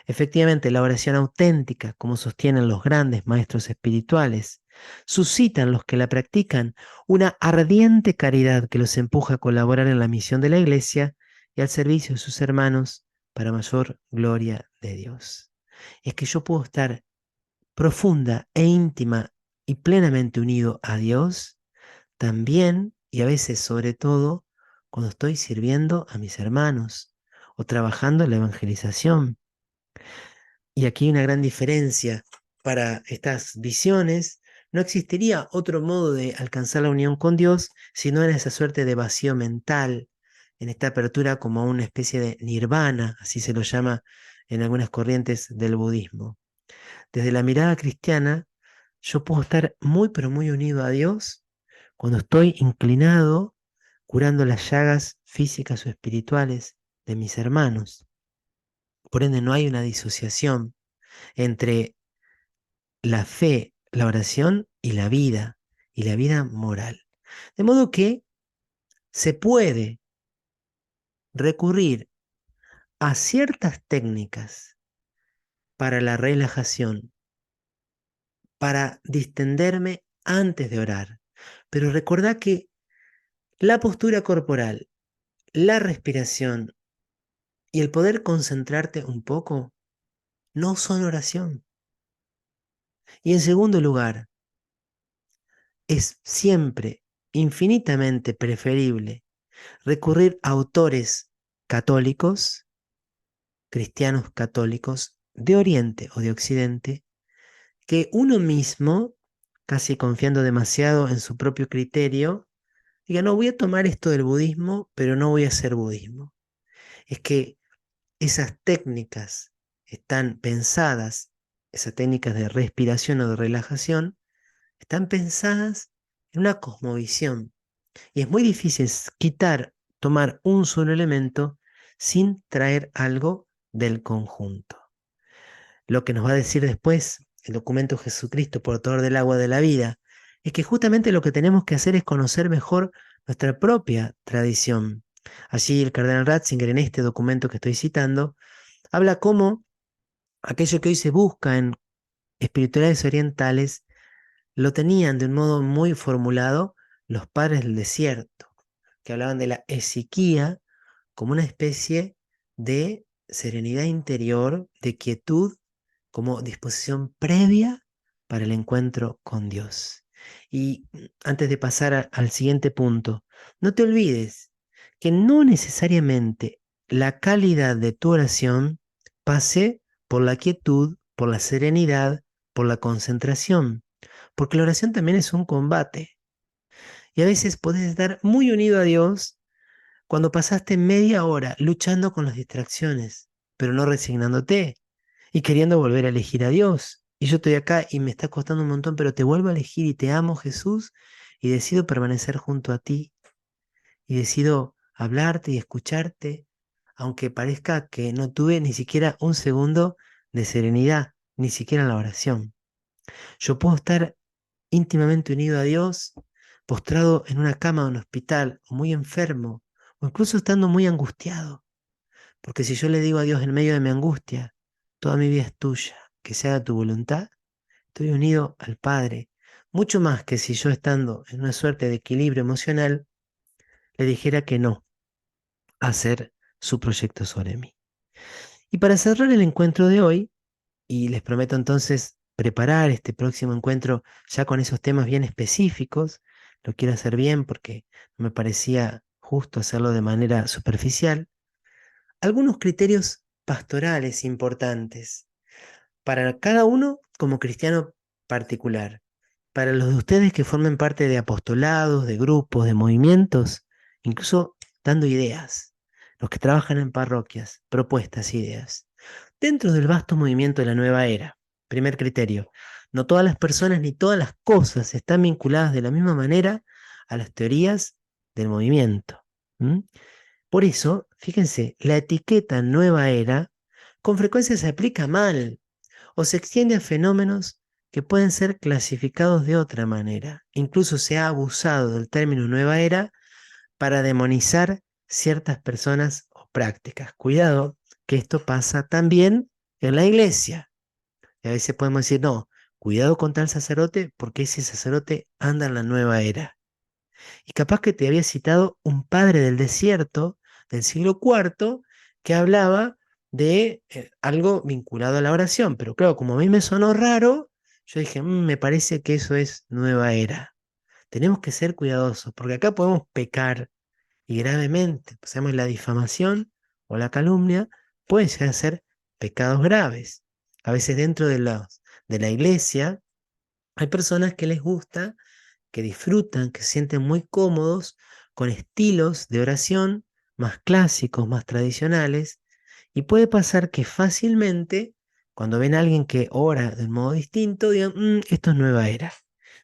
Efectivamente, la oración auténtica, como sostienen los grandes maestros espirituales, suscita en los que la practican una ardiente caridad que los empuja a colaborar en la misión de la Iglesia y al servicio de sus hermanos para mayor gloria de Dios. Es que yo puedo estar profunda e íntima y plenamente unido a Dios, también y a veces sobre todo cuando estoy sirviendo a mis hermanos o trabajando en la evangelización. Y aquí hay una gran diferencia. Para estas visiones no existiría otro modo de alcanzar la unión con Dios sino en esa suerte de vacío mental, en esta apertura como a una especie de nirvana, así se lo llama en algunas corrientes del budismo. Desde la mirada cristiana, yo puedo estar muy pero muy unido a Dios cuando estoy inclinado curando las llagas físicas o espirituales de mis hermanos. Por ende, no hay una disociación entre la fe, la oración y la vida moral. De modo que se puede recurrir a ciertas técnicas para la relajación, para distenderme antes de orar. Pero recordá que la postura corporal, la respiración y el poder concentrarte un poco no son oración. Y en segundo lugar, es siempre infinitamente preferible recurrir a autores católicos, cristianos católicos, de Oriente o de Occidente, que uno mismo, casi confiando demasiado en su propio criterio, diga, no voy a tomar esto del budismo, pero no voy a hacer budismo. Es que esas técnicas están pensadas, esas técnicas de respiración o de relajación, están pensadas en una cosmovisión. Y es muy difícil tomar un solo elemento sin traer algo del conjunto. Lo que nos va a decir después el documento Jesucristo, portador del agua de la vida, es que justamente lo que tenemos que hacer es conocer mejor nuestra propia tradición. Allí el cardenal Ratzinger, en este documento que estoy citando, habla cómo aquello que hoy se busca en espiritualidades orientales lo tenían de un modo muy formulado los padres del desierto, que hablaban de la esiquía como una especie de serenidad interior, de quietud, como disposición previa para el encuentro con Dios. Y antes de pasar al siguiente punto, no te olvides que no necesariamente la calidad de tu oración pase por la quietud, por la serenidad, por la concentración, porque la oración también es un combate. Y a veces podés estar muy unido a Dios cuando pasaste media hora luchando con las distracciones, pero no resignándote y queriendo volver a elegir a Dios. Y yo estoy acá y me está costando un montón, pero te vuelvo a elegir y te amo, Jesús, y decido permanecer junto a ti y decido hablarte y escucharte, aunque parezca que no tuve ni siquiera un segundo de serenidad, ni siquiera en la oración. Yo puedo estar íntimamente unido a Dios, postrado en una cama de un hospital, o muy enfermo, o incluso estando muy angustiado. Porque si yo le digo a Dios en medio de mi angustia, toda mi vida es tuya, que se haga tu voluntad, estoy unido al Padre, mucho más que si yo estando en una suerte de equilibrio emocional, le dijera que no a hacer su proyecto sobre mí. Y para cerrar el encuentro de hoy, y les prometo entonces preparar este próximo encuentro ya con esos temas bien específicos, lo quiero hacer bien porque no me parecía justo hacerlo de manera superficial, algunos criterios pastorales importantes para cada uno como cristiano particular. Para los de ustedes que formen parte de apostolados, de grupos, de movimientos, incluso dando ideas. Los que trabajan en parroquias, propuestas, ideas. Dentro del vasto movimiento de la nueva era. Primer criterio. No todas las personas ni todas las cosas están vinculadas de la misma manera a las teorías del movimiento. ¿Mm? Por eso, fíjense, la etiqueta nueva era con frecuencia se aplica mal o se extiende a fenómenos que pueden ser clasificados de otra manera. Incluso se ha abusado del término nueva era para demonizar ciertas personas o prácticas. Cuidado, que esto pasa también en la iglesia. Y a veces podemos decir, no, cuidado con tal sacerdote porque ese sacerdote anda en la nueva era. Y capaz que te había citado un padre del desierto del siglo IV que hablaba de algo vinculado a la oración. Pero claro, como a mí me sonó raro, yo dije, me parece que eso es nueva era. Tenemos que ser cuidadosos, porque acá podemos pecar y gravemente. Pues, sabemos, la difamación o la calumnia pueden llegar a ser pecados graves. A veces dentro de la iglesia hay personas que les gusta, que disfrutan, que se sienten muy cómodos con estilos de oración más clásicos, más tradicionales, y puede pasar que fácilmente, cuando ven a alguien que ora de un modo distinto, digan, esto es nueva era.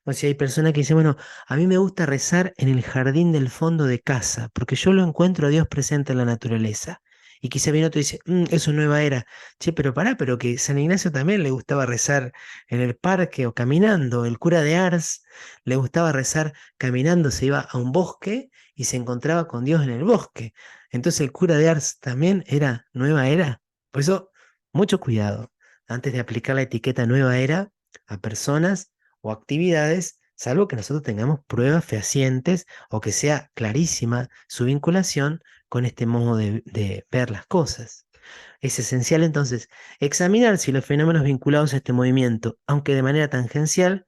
O sea, hay personas que dicen, bueno, a mí me gusta rezar en el jardín del fondo de casa, porque yo lo encuentro a Dios presente en la naturaleza. Y quizá viene otro y dice, eso es nueva era. Che, pero pará, pero que San Ignacio también le gustaba rezar en el parque o caminando. El cura de Ars le gustaba rezar caminando, se iba a un bosque y se encontraba con Dios en el bosque. Entonces el cura de Ars también era nueva era. Por eso, mucho cuidado antes de aplicar la etiqueta nueva era a personas o actividades, salvo que nosotros tengamos pruebas fehacientes o que sea clarísima su vinculación con este modo de ver las cosas. Es esencial entonces examinar si los fenómenos vinculados a este movimiento, aunque de manera tangencial,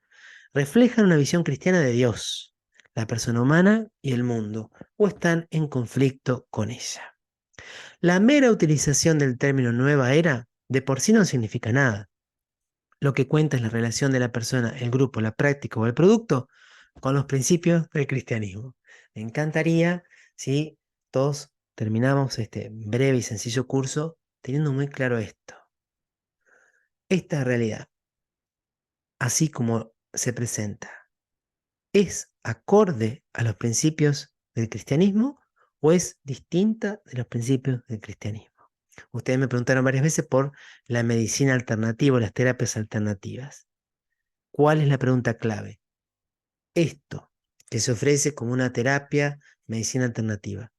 reflejan una visión cristiana de Dios, la persona humana y el mundo, o están en conflicto con ella. La mera utilización del término nueva era de por sí no significa nada. Lo que cuenta es la relación de la persona, el grupo, la práctica o el producto con los principios del cristianismo. Me encantaría si todos terminamos este breve y sencillo curso teniendo muy claro esto. Esta realidad, así como se presenta, ¿es acorde a los principios del cristianismo o es distinta de los principios del cristianismo? Ustedes me preguntaron varias veces por la medicina alternativa o las terapias alternativas. ¿Cuál es la pregunta clave? Esto que se ofrece como una terapia, medicina alternativa,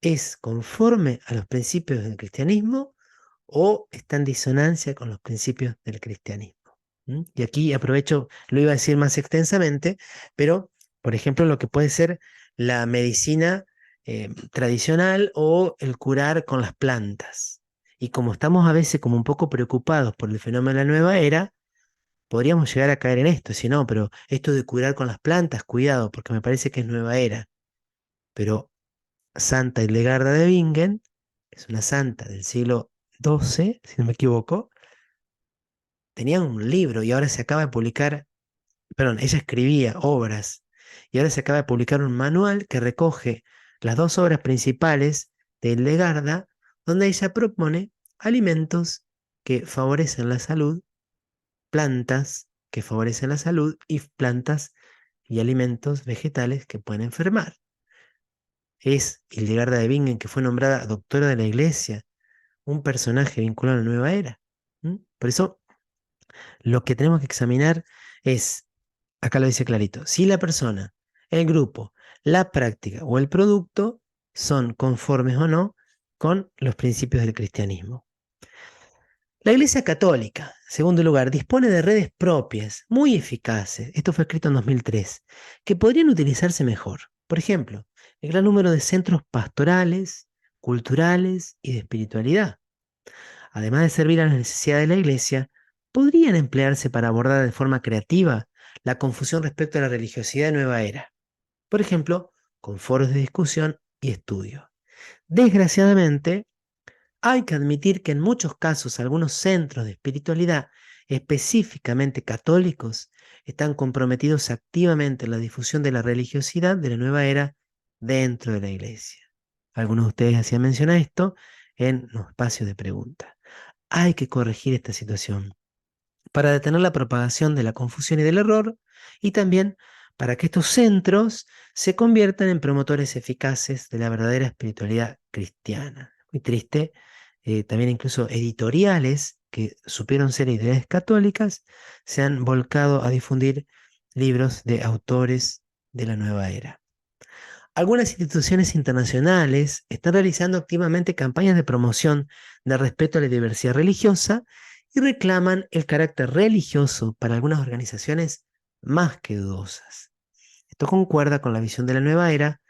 ¿es conforme a los principios del cristianismo o está en disonancia con los principios del cristianismo? Y aquí aprovecho, lo iba a decir más extensamente, pero por ejemplo lo que puede ser la medicina tradicional o el curar con las plantas. Y como estamos a veces como un poco preocupados por el fenómeno de la nueva era, podríamos llegar a caer en esto, si no, pero esto de curar con las plantas, cuidado, porque me parece que es nueva era. Pero Santa Hildegarda de Bingen es una santa del siglo XII, si no me equivoco, tenía un libro y ahora se acaba de publicar, perdón, ella escribía obras y ahora se acaba de publicar un manual que recoge las dos obras principales de Hildegarda, donde ella propone alimentos que favorecen la salud, plantas que favorecen la salud y plantas y alimentos vegetales que pueden enfermar. Es Hildegarda de Bingen, que fue nombrada doctora de la Iglesia, un personaje vinculado a la nueva era. Por eso, lo que tenemos que examinar es, acá lo dice clarito, si la persona, el grupo, la práctica o el producto son conformes o no con los principios del cristianismo. La Iglesia Católica, en segundo lugar, dispone de redes propias, muy eficaces, esto fue escrito en 2003, que podrían utilizarse mejor. Por ejemplo, el gran número de centros pastorales, culturales y de espiritualidad. Además de servir a las necesidades de la Iglesia, podrían emplearse para abordar de forma creativa la confusión respecto a la religiosidad de nueva era. Por ejemplo, con foros de discusión y estudio. Desgraciadamente, hay que admitir que en muchos casos algunos centros de espiritualidad, específicamente católicos, están comprometidos activamente en la difusión de la religiosidad de la nueva era dentro de la iglesia. Algunos de ustedes hacían mención a esto en los espacios de pregunta. Hay que corregir esta situación para detener la propagación de la confusión y del error y también para que estos centros se conviertan en promotores eficaces de la verdadera espiritualidad cristiana. Muy triste, también incluso editoriales que supieron ser editoriales católicas se han volcado a difundir libros de autores de la nueva era. Algunas instituciones internacionales están realizando activamente campañas de promoción de respeto a la diversidad religiosa y reclaman el carácter religioso para algunas organizaciones más que dudosas. Esto concuerda con la visión de la nueva era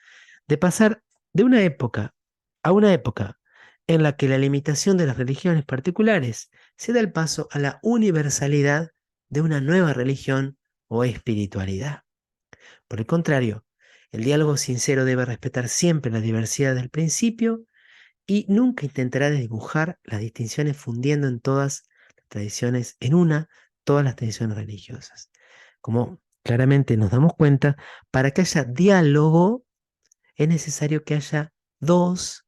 de pasar de una época a una época en la que la limitación de las religiones particulares se da el paso a la universalidad de una nueva religión o espiritualidad. Por el contrario, el diálogo sincero debe respetar siempre la diversidad del principio y nunca intentará dibujar las distinciones fundiendo en todas las tradiciones, en una, todas las tradiciones religiosas. Como claramente nos damos cuenta, para que haya diálogo es necesario que haya dos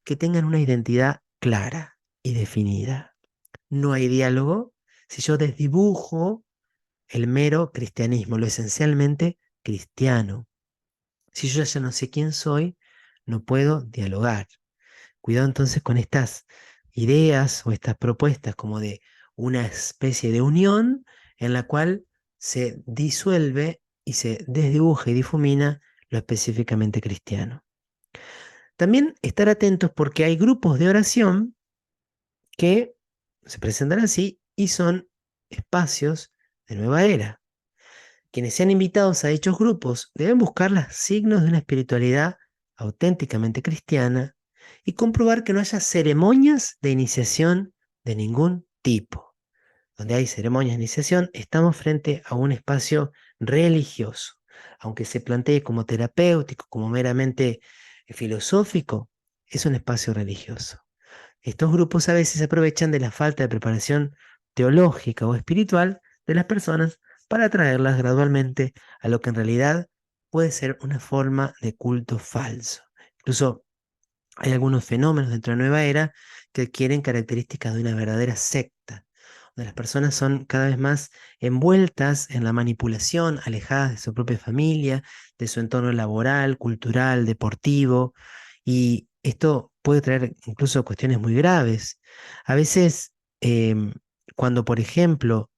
que tengan una identidad clara y definida. No hay diálogo si yo desdibujo el mero cristianismo, lo esencialmente cristiano. Si yo ya no sé quién soy, no puedo dialogar. Cuidado entonces con estas ideas o estas propuestas como de una especie de unión en la cual se disuelve y se desdibuja y difumina lo específicamente cristiano. También estar atentos porque hay grupos de oración que se presentan así y son espacios de nueva era. Quienes sean invitados a dichos grupos deben buscar los signos de una espiritualidad auténticamente cristiana y comprobar que no haya ceremonias de iniciación de ningún tipo. Donde hay ceremonias de iniciación, estamos frente a un espacio religioso. Aunque se plantee como terapéutico, como meramente filosófico, es un espacio religioso. Estos grupos a veces aprovechan de la falta de preparación teológica o espiritual de las personas para atraerlas gradualmente a lo que en realidad puede ser una forma de culto falso. Incluso hay algunos fenómenos dentro de la nueva era que adquieren características de una verdadera secta, donde las personas son cada vez más envueltas en la manipulación, alejadas de su propia familia, de su entorno laboral, cultural, deportivo, y esto puede traer incluso cuestiones muy graves. A veces, cuando por ejemplo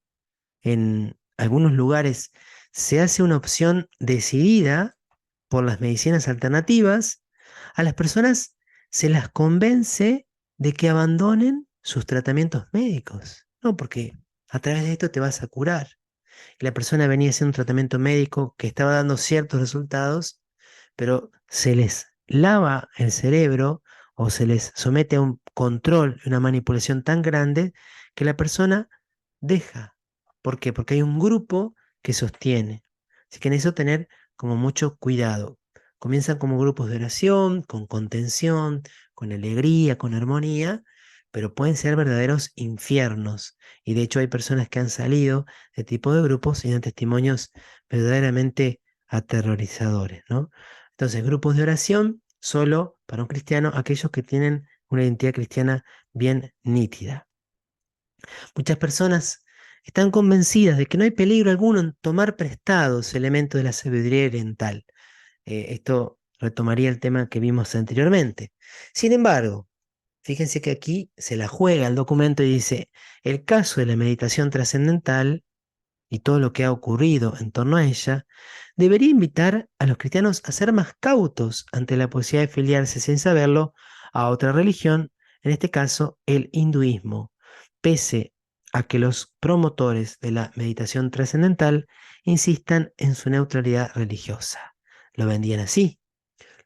en algunos lugares se hace una opción decidida por las medicinas alternativas, a las personas se las convence de que abandonen sus tratamientos médicos. No, porque a través de esto te vas a curar. Y la persona venía haciendo un tratamiento médico que estaba dando ciertos resultados, pero se les lava el cerebro o se les somete a un control y una manipulación tan grande que la persona deja. ¿Por qué? Porque hay un grupo que sostiene. Así que en eso tener como mucho cuidado. Comienzan como grupos de oración, con contención, con alegría, con armonía, pero pueden ser verdaderos infiernos. Y de hecho hay personas que han salido de tipo de grupos y dan testimonios verdaderamente aterrorizadores, ¿no? Entonces, grupos de oración solo para un cristiano, aquellos que tienen una identidad cristiana bien nítida. Muchas personas están convencidas de que no hay peligro alguno en tomar prestados elementos de la sabiduría oriental. Esto retomaría el tema que vimos anteriormente. Sin embargo, fíjense que aquí se la juega el documento y dice, el caso de la meditación trascendental y todo lo que ha ocurrido en torno a ella, debería invitar a los cristianos a ser más cautos ante la posibilidad de filiarse sin saberlo a otra religión, en este caso el hinduismo, pese a que los promotores de la meditación trascendental insistan en su neutralidad religiosa. Lo vendían así,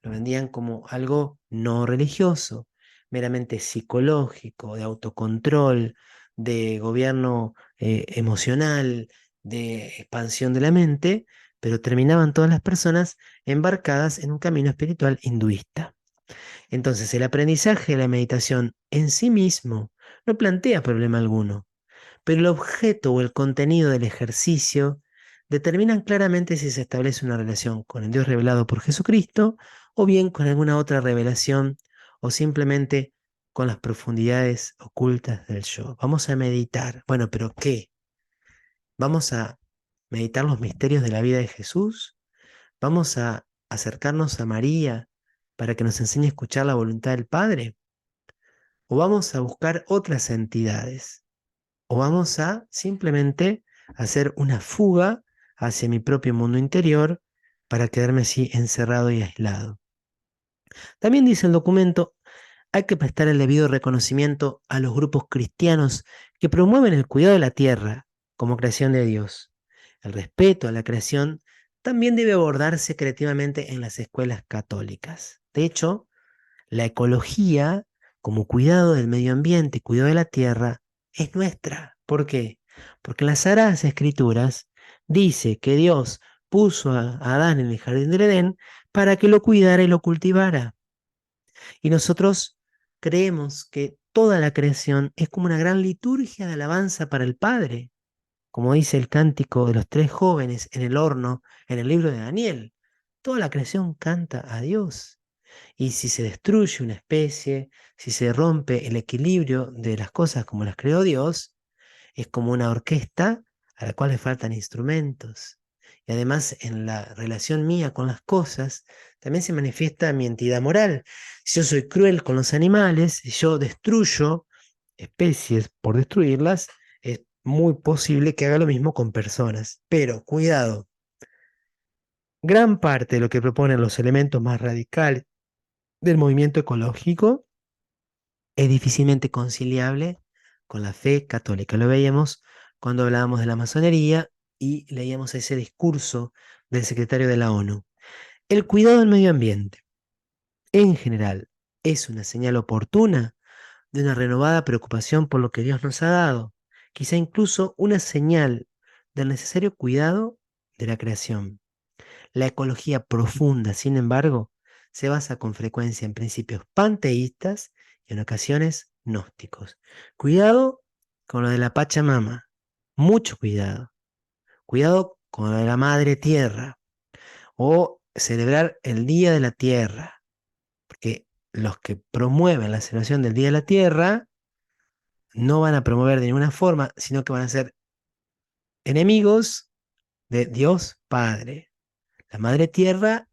lo vendían como algo no religioso, meramente psicológico, de autocontrol, de gobierno emocional, de expansión de la mente, pero terminaban todas las personas embarcadas en un camino espiritual hinduista. Entonces, el aprendizaje de la meditación en sí mismo no plantea problema alguno, pero el objeto o el contenido del ejercicio determinan claramente si se establece una relación con el Dios revelado por Jesucristo o bien con alguna otra revelación o simplemente con las profundidades ocultas del yo. Vamos a meditar. Bueno, pero ¿qué? ¿Vamos a meditar los misterios de la vida de Jesús? ¿Vamos a acercarnos a María para que nos enseñe a escuchar la voluntad del Padre? ¿O vamos a buscar otras entidades? ¿O vamos a simplemente hacer una fuga hacia mi propio mundo interior para quedarme así encerrado y aislado? También dice el documento, hay que prestar el debido reconocimiento a los grupos cristianos que promueven el cuidado de la tierra como creación de Dios. El respeto a la creación también debe abordarse creativamente en las escuelas católicas. De hecho, la ecología, como cuidado del medio ambiente y cuidado de la tierra, es nuestra. ¿Por qué? Porque en las Sagradas Escrituras dice que Dios puso a Adán en el jardín del Edén para que lo cuidara y lo cultivara. Y nosotros creemos que toda la creación es como una gran liturgia de alabanza para el Padre, como dice el cántico de los tres jóvenes en el horno en el libro de Daniel. Toda la creación canta a Dios. Y si se destruye una especie, si se rompe el equilibrio de las cosas como las creó Dios, es como una orquesta a la cual le faltan instrumentos. Y además en la relación mía con las cosas también se manifiesta mi entidad moral. Si yo soy cruel con los animales, si yo destruyo especies por destruirlas, es muy posible que haga lo mismo con personas. Pero cuidado, gran parte de lo que proponen los elementos más radicales del movimiento ecológico es difícilmente conciliable con la fe católica. Lo veíamos cuando hablábamos de la masonería y leíamos ese discurso del secretario de la ONU. El cuidado del medio ambiente, en general, es una señal oportuna de una renovada preocupación por lo que Dios nos ha dado, quizá incluso una señal del necesario cuidado de la creación. La ecología profunda, sin embargo, se basa con frecuencia en principios panteístas y en ocasiones gnósticos. Cuidado con lo de la Pachamama, mucho cuidado. Cuidado con lo de la Madre Tierra o celebrar el Día de la Tierra, porque los que promueven la celebración del Día de la Tierra no van a promover de ninguna forma, sino que van a ser enemigos de Dios Padre. La Madre Tierra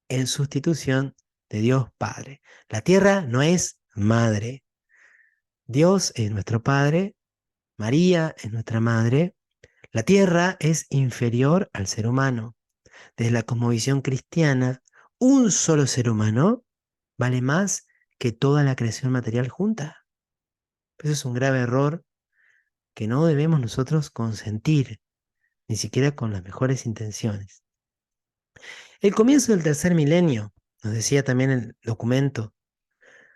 en sustitución de Dios Padre. La tierra no es madre. Dios es nuestro Padre, María es nuestra madre. La tierra es inferior al ser humano. Desde la cosmovisión cristiana, un solo ser humano vale más que toda la creación material junta. Eso es un grave error que no debemos nosotros consentir, ni siquiera con las mejores intenciones. El comienzo del tercer milenio, nos decía también el documento,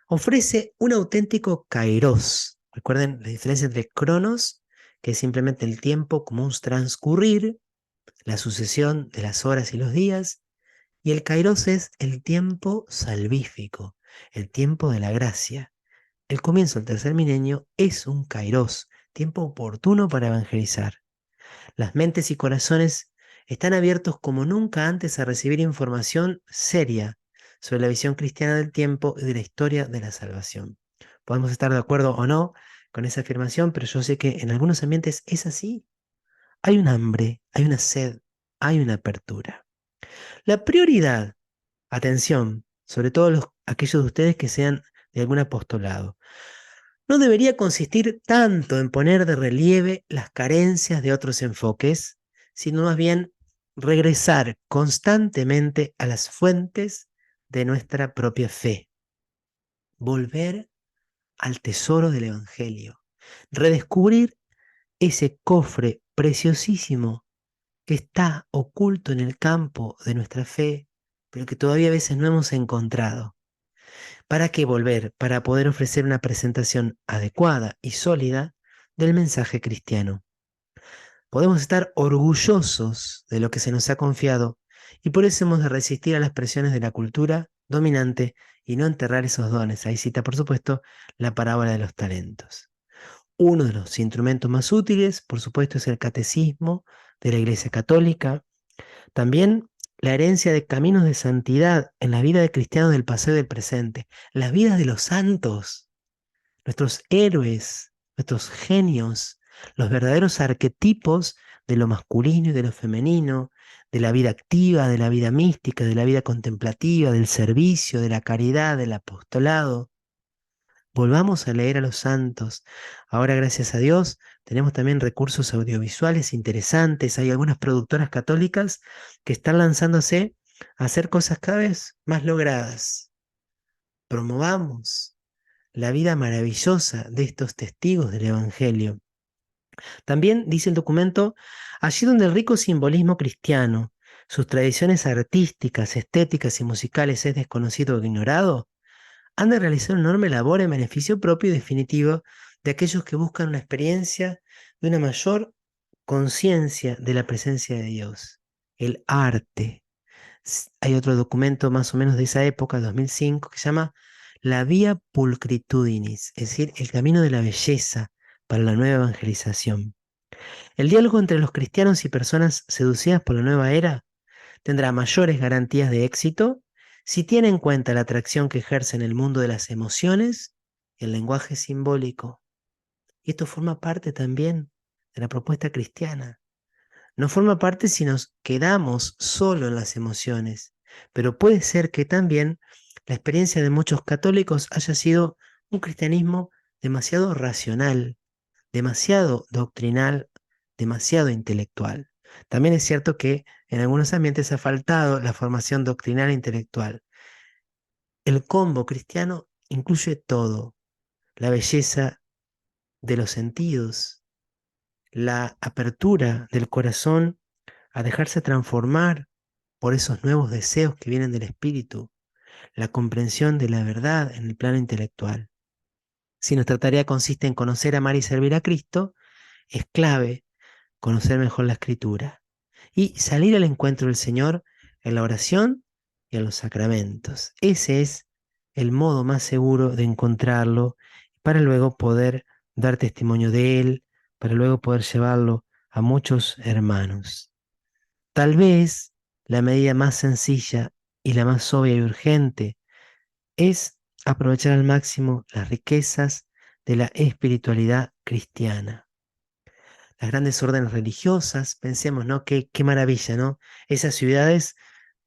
ofrece un auténtico kairos. Recuerden la diferencia entre cronos, que es simplemente el tiempo como un transcurrir, la sucesión de las horas y los días, y el kairos es el tiempo salvífico, el tiempo de la gracia. El comienzo del tercer milenio es un kairos, tiempo oportuno para evangelizar. Las mentes y corazones están abiertos como nunca antes a recibir información seria sobre la visión cristiana del tiempo y de la historia de la salvación. Podemos estar de acuerdo o no con esa afirmación, pero yo sé que en algunos ambientes es así. Hay un hambre, hay una sed, hay una apertura. La prioridad, atención, sobre todo aquellos de ustedes que sean de algún apostolado, no debería consistir tanto en poner de relieve las carencias de otros enfoques, sino más bien regresar constantemente a las fuentes de nuestra propia fe, volver al tesoro del Evangelio, redescubrir ese cofre preciosísimo que está oculto en el campo de nuestra fe, pero que todavía a veces no hemos encontrado. ¿Para qué volver? Para poder ofrecer una presentación adecuada y sólida del mensaje cristiano. Podemos estar orgullosos de lo que se nos ha confiado y por eso hemos de resistir a las presiones de la cultura dominante y no enterrar esos dones. Ahí cita, por supuesto, la parábola de los talentos. Uno de los instrumentos más útiles, por supuesto, es el catecismo de la Iglesia Católica. También la herencia de caminos de santidad en la vida de cristianos del pasado y del presente, las vidas de los santos, nuestros héroes, nuestros genios, los verdaderos arquetipos de lo masculino y de lo femenino, de la vida activa, de la vida mística, de la vida contemplativa, del servicio, de la caridad, del apostolado. Volvamos a leer a los santos. Ahora, gracias a Dios, tenemos también recursos audiovisuales interesantes. Hay algunas productoras católicas que están lanzándose a hacer cosas cada vez más logradas. Promovamos la vida maravillosa de estos testigos del Evangelio. También dice el documento, allí donde el rico simbolismo cristiano, sus tradiciones artísticas, estéticas y musicales es desconocido o ignorado, han de realizar una enorme labor en beneficio propio y definitivo de aquellos que buscan una experiencia de una mayor conciencia de la presencia de Dios. El arte. Hay otro documento más o menos de esa época, 2005, que se llama La Via Pulchritudinis, es decir, el camino de la belleza para la nueva evangelización. El diálogo entre los cristianos y personas seducidas por la nueva era tendrá mayores garantías de éxito si tiene en cuenta la atracción que ejerce en el mundo de las emociones y el lenguaje simbólico. Y esto forma parte también de la propuesta cristiana. No forma parte si nos quedamos solo en las emociones, pero puede ser que también la experiencia de muchos católicos haya sido un cristianismo demasiado racional, demasiado doctrinal, demasiado intelectual. También es cierto que en algunos ambientes ha faltado la formación doctrinal e intelectual. El combo cristiano incluye todo: la belleza de los sentidos, la apertura del corazón a dejarse transformar por esos nuevos deseos que vienen del espíritu, la comprensión de la verdad en el plano intelectual. Si nuestra tarea consiste en conocer, amar y servir a Cristo, es clave conocer mejor la escritura y salir al encuentro del Señor en la oración y en los sacramentos. Ese es el modo más seguro de encontrarlo para luego poder dar testimonio de Él, para luego poder llevarlo a muchos hermanos. Tal vez la medida más sencilla y la más obvia y urgente es aprovechar al máximo las riquezas de la espiritualidad cristiana. Las grandes órdenes religiosas, pensemos, ¿no? Qué maravilla, ¿no? Esas ciudades,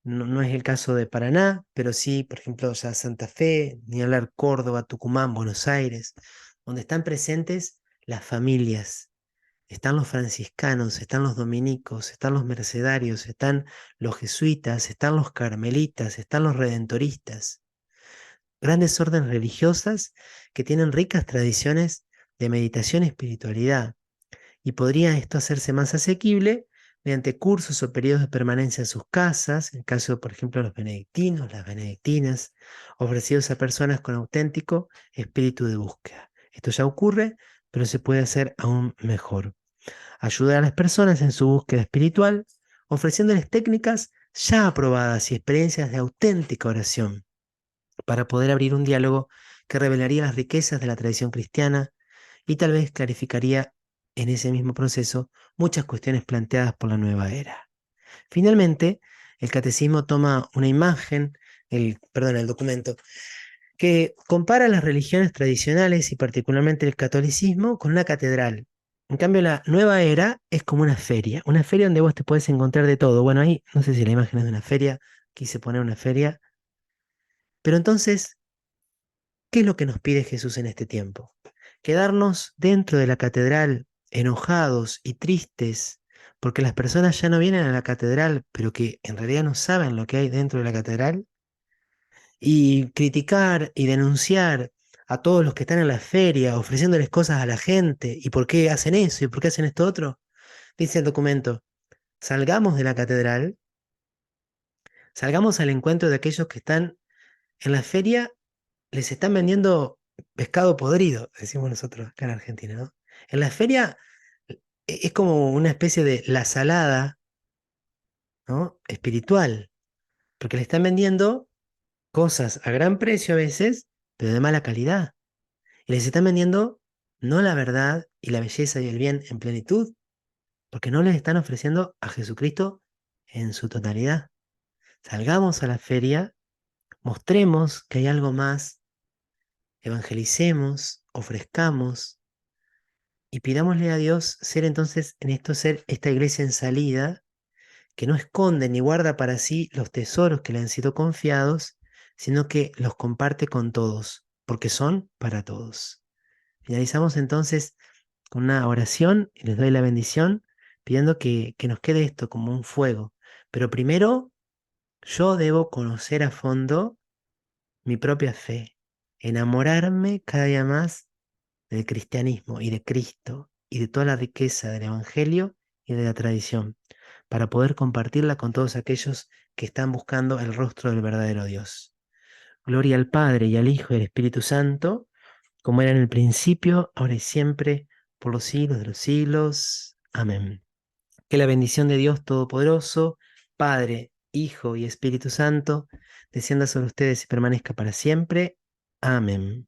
no es el caso de Paraná, pero sí, por ejemplo, ya Santa Fe, ni hablar Córdoba, Tucumán, Buenos Aires, donde están presentes las familias. Están los franciscanos, están los dominicos, están los mercedarios, están los jesuitas, están los carmelitas, están los redentoristas. Grandes órdenes religiosas que tienen ricas tradiciones de meditación y espiritualidad. Y podría esto hacerse más asequible mediante cursos o periodos de permanencia en sus casas, en el caso, por ejemplo, de los benedictinos, las benedictinas, ofrecidos a personas con auténtico espíritu de búsqueda. Esto ya ocurre, pero se puede hacer aún mejor. Ayudar a las personas en su búsqueda espiritual, ofreciéndoles técnicas ya aprobadas y experiencias de auténtica oración, para poder abrir un diálogo que revelaría las riquezas de la tradición cristiana y tal vez clarificaría en ese mismo proceso muchas cuestiones planteadas por la nueva era. Finalmente, el catecismo toma una imagen, el documento, que compara las religiones tradicionales y particularmente el catolicismo con una catedral. En cambio, la nueva era es como una feria donde vos te puedes encontrar de todo. Bueno, ahí no sé si la imagen es de una feria, quise poner una feria, pero entonces, ¿qué es lo que nos pide Jesús en este tiempo? Quedarnos dentro de la catedral enojados y tristes porque las personas ya no vienen a la catedral, pero que en realidad no saben lo que hay dentro de la catedral, y criticar y denunciar a todos los que están en la feria ofreciéndoles cosas a la gente y por qué hacen eso y por qué hacen esto otro. Dice el documento: salgamos de la catedral, salgamos al encuentro de aquellos que están en la feria, les están vendiendo pescado podrido, decimos nosotros acá en Argentina, ¿no? En la feria es como una especie de la salada, ¿no? Espiritual, porque le están vendiendo cosas a gran precio a veces, pero de mala calidad. Y les están vendiendo no la verdad y la belleza y el bien en plenitud, porque no les están ofreciendo a Jesucristo en su totalidad. Salgamos a la feria, mostremos que hay algo más, evangelicemos, ofrezcamos y pidámosle a Dios ser entonces en esto ser esta iglesia en salida, que no esconde ni guarda para sí los tesoros que le han sido confiados, sino que los comparte con todos, porque son para todos. Finalizamos entonces con una oración y les doy la bendición pidiendo que nos quede esto como un fuego. Pero primero yo debo conocer a fondo mi propia fe, enamorarme cada día más del cristianismo y de Cristo y de toda la riqueza del Evangelio y de la tradición, para poder compartirla con todos aquellos que están buscando el rostro del verdadero Dios. Gloria al Padre y al Hijo y al Espíritu Santo, como era en el principio, ahora y siempre, por los siglos de los siglos. Amén. Que la bendición de Dios Todopoderoso, Padre, Hijo y Espíritu Santo, descienda sobre ustedes y permanezca para siempre. Amén.